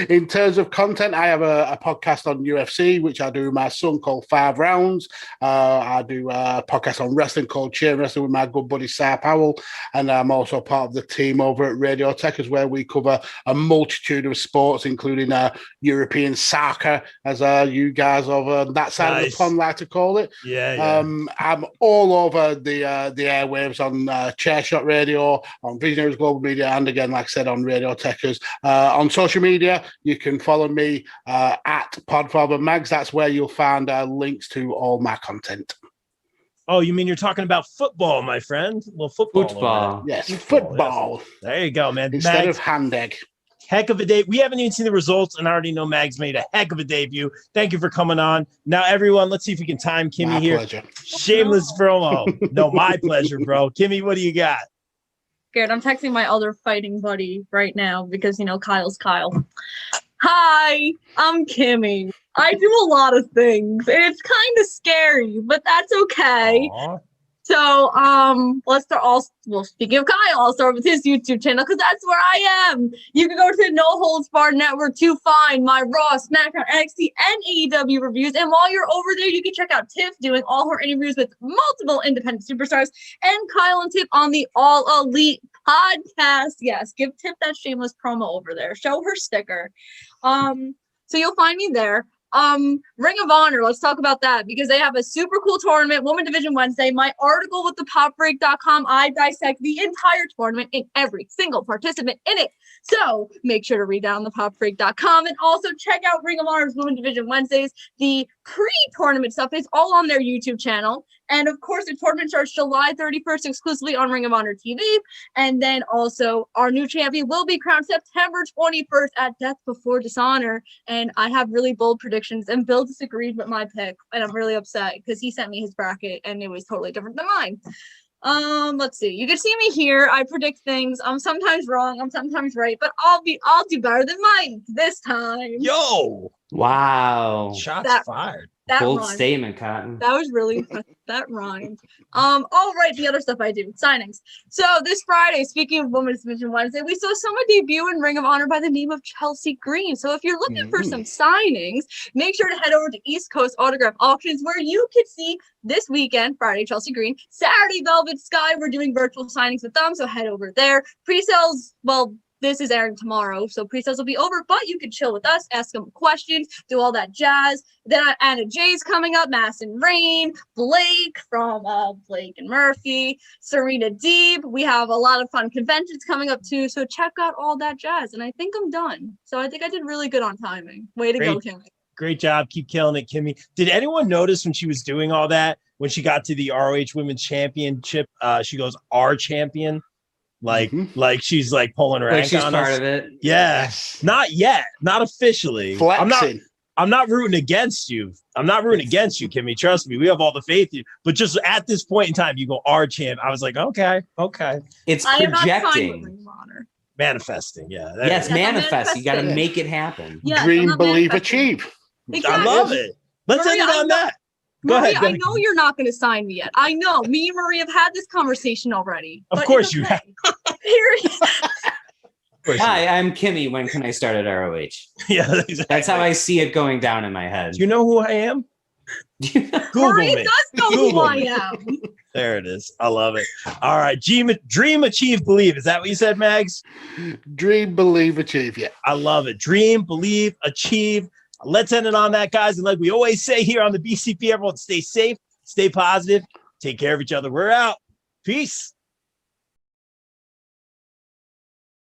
In terms of content, I have a podcast on UFC, which I do with my son called 5 Rounds. I do a podcast on wrestling called Chain Wrestling with my good buddy, Si Powell. And I'm also part of the team over at Radio Techers, where we cover a multitude of sports, including European soccer, as you guys over that side of the pond like to call it. Yeah. I'm all over the airwaves on Chairshot Radio, on Visionaries Global Media, and again, like I said, on Radio Techers. On social media, you can follow me at Podfather Mags. That's where you'll find links to all my content. Oh, you mean you're talking about football, my friend? Well, football. Yes, football. Yes. There you go, man. Instead Mags, of hand egg. Heck of a day. We haven't even seen the results, and I already know Mags made a heck of a debut. Thank you for coming on. Now, everyone, let's see if we can time Kimmy My here. pleasure. Shameless promo. No, my pleasure, bro. Kimmy, what do you got? Scared. I'm texting my other fighting buddy right now because, Kyle's Kyle. Hi, I'm Kimmy. I do a lot of things, and it's kind of scary, but that's okay. Aww. So, let's start speaking of Kyle, I'll start with his YouTube channel because that's where I am. You can go to the No Holds Barred Network to find my Raw, SmackDown, NXT, and AEW reviews. And while you're over there, you can check out Tiff doing all her interviews with multiple independent superstars and Kyle and Tiff on the All Elite podcast. Yes, give Tiff that shameless promo over there. Show her sticker. So you'll find me there. Ring of Honor, let's talk about that because they have a super cool tournament, Women Division Wednesday. My article with the popbreak.com, I dissect the entire tournament and every single participant in it. So make sure to read down the popbreak.com and also check out Ring of Honor's Women Division Wednesdays. The pre-tournament stuff is all on their YouTube channel. And of course, the tournament starts July 31st exclusively on Ring of Honor TV. And then also our new champion will be crowned September 21st at Death Before Dishonor. And I have really bold predictions, and Bill disagreed with my pick, and I'm really upset because he sent me his bracket and it was totally different than mine. Let's see. You can see me here. I predict things. I'm sometimes wrong. I'm sometimes right, but I'll do better than mine this time. Yo, Wow. shots fired. That Bold rhymed. statement, Cotton. That was really that rhymed. All right, the other stuff I do, signings. So this Friday, speaking of Women's Division Wednesday, we saw someone debut in Ring of Honor by the name of Chelsea Green. So if you're looking for some signings, make sure to head over to East Coast Autograph Auctions, where you can see this weekend, Friday, Chelsea Green, Saturday, Velvet Sky. We're doing virtual signings with them, so head over there. Pre-sales, well, this is airing tomorrow, so pre-sales will be over, but you can chill with us, ask them questions, do all that jazz. Then Anna Jay's coming up, Madison Rain, Blake from Blake and Murphy, Serena Deeb. We have a lot of fun conventions coming up too, so check out all that jazz. And I think I'm done. So I think I did really good on timing. Way to go, Kimmy. Great job. Keep killing it, Kimmy. Did anyone notice when she was doing all that, when she got to the ROH Women's Championship, she goes, our champion? Like she's like pulling her Like rank she's on part us. of it. Yeah. Not yet. Not officially. Flexing. I'm not rooting against you. I'm not rooting against you, Kimmy. Trust me. We have all the faith in you. But just at this point in time, you go, our champ. I was like, okay. It's I am not signed with projecting. Ring of Honor. Manifesting. Yeah. Yes, Yeah, manifest. You got to manifesting. make it happen. Yes, I'm Dream, not believe, manifesting. achieve. Exactly. I love it. Let's end Maria, it on that. Go Maria, ahead. I know you're not going to sign me yet. I know. Me and Maria have had this conversation already. Of but course it's you okay. have. Period. Hi, I'm Kimmy. When can I start at ROH? Yeah, exactly. That's how I see it going down in my head. Do you know who I am? Google Maria me. does know Google who I me. am. There it is. I love it. All right. Dream, achieve, believe. Is that what you said, Mags? Dream, believe, achieve. Yeah. I love it. Dream, believe, achieve. Let's end it on that, guys. And like we always say here on the BCP, everyone stay safe, stay positive, take care of each other. We're out. Peace.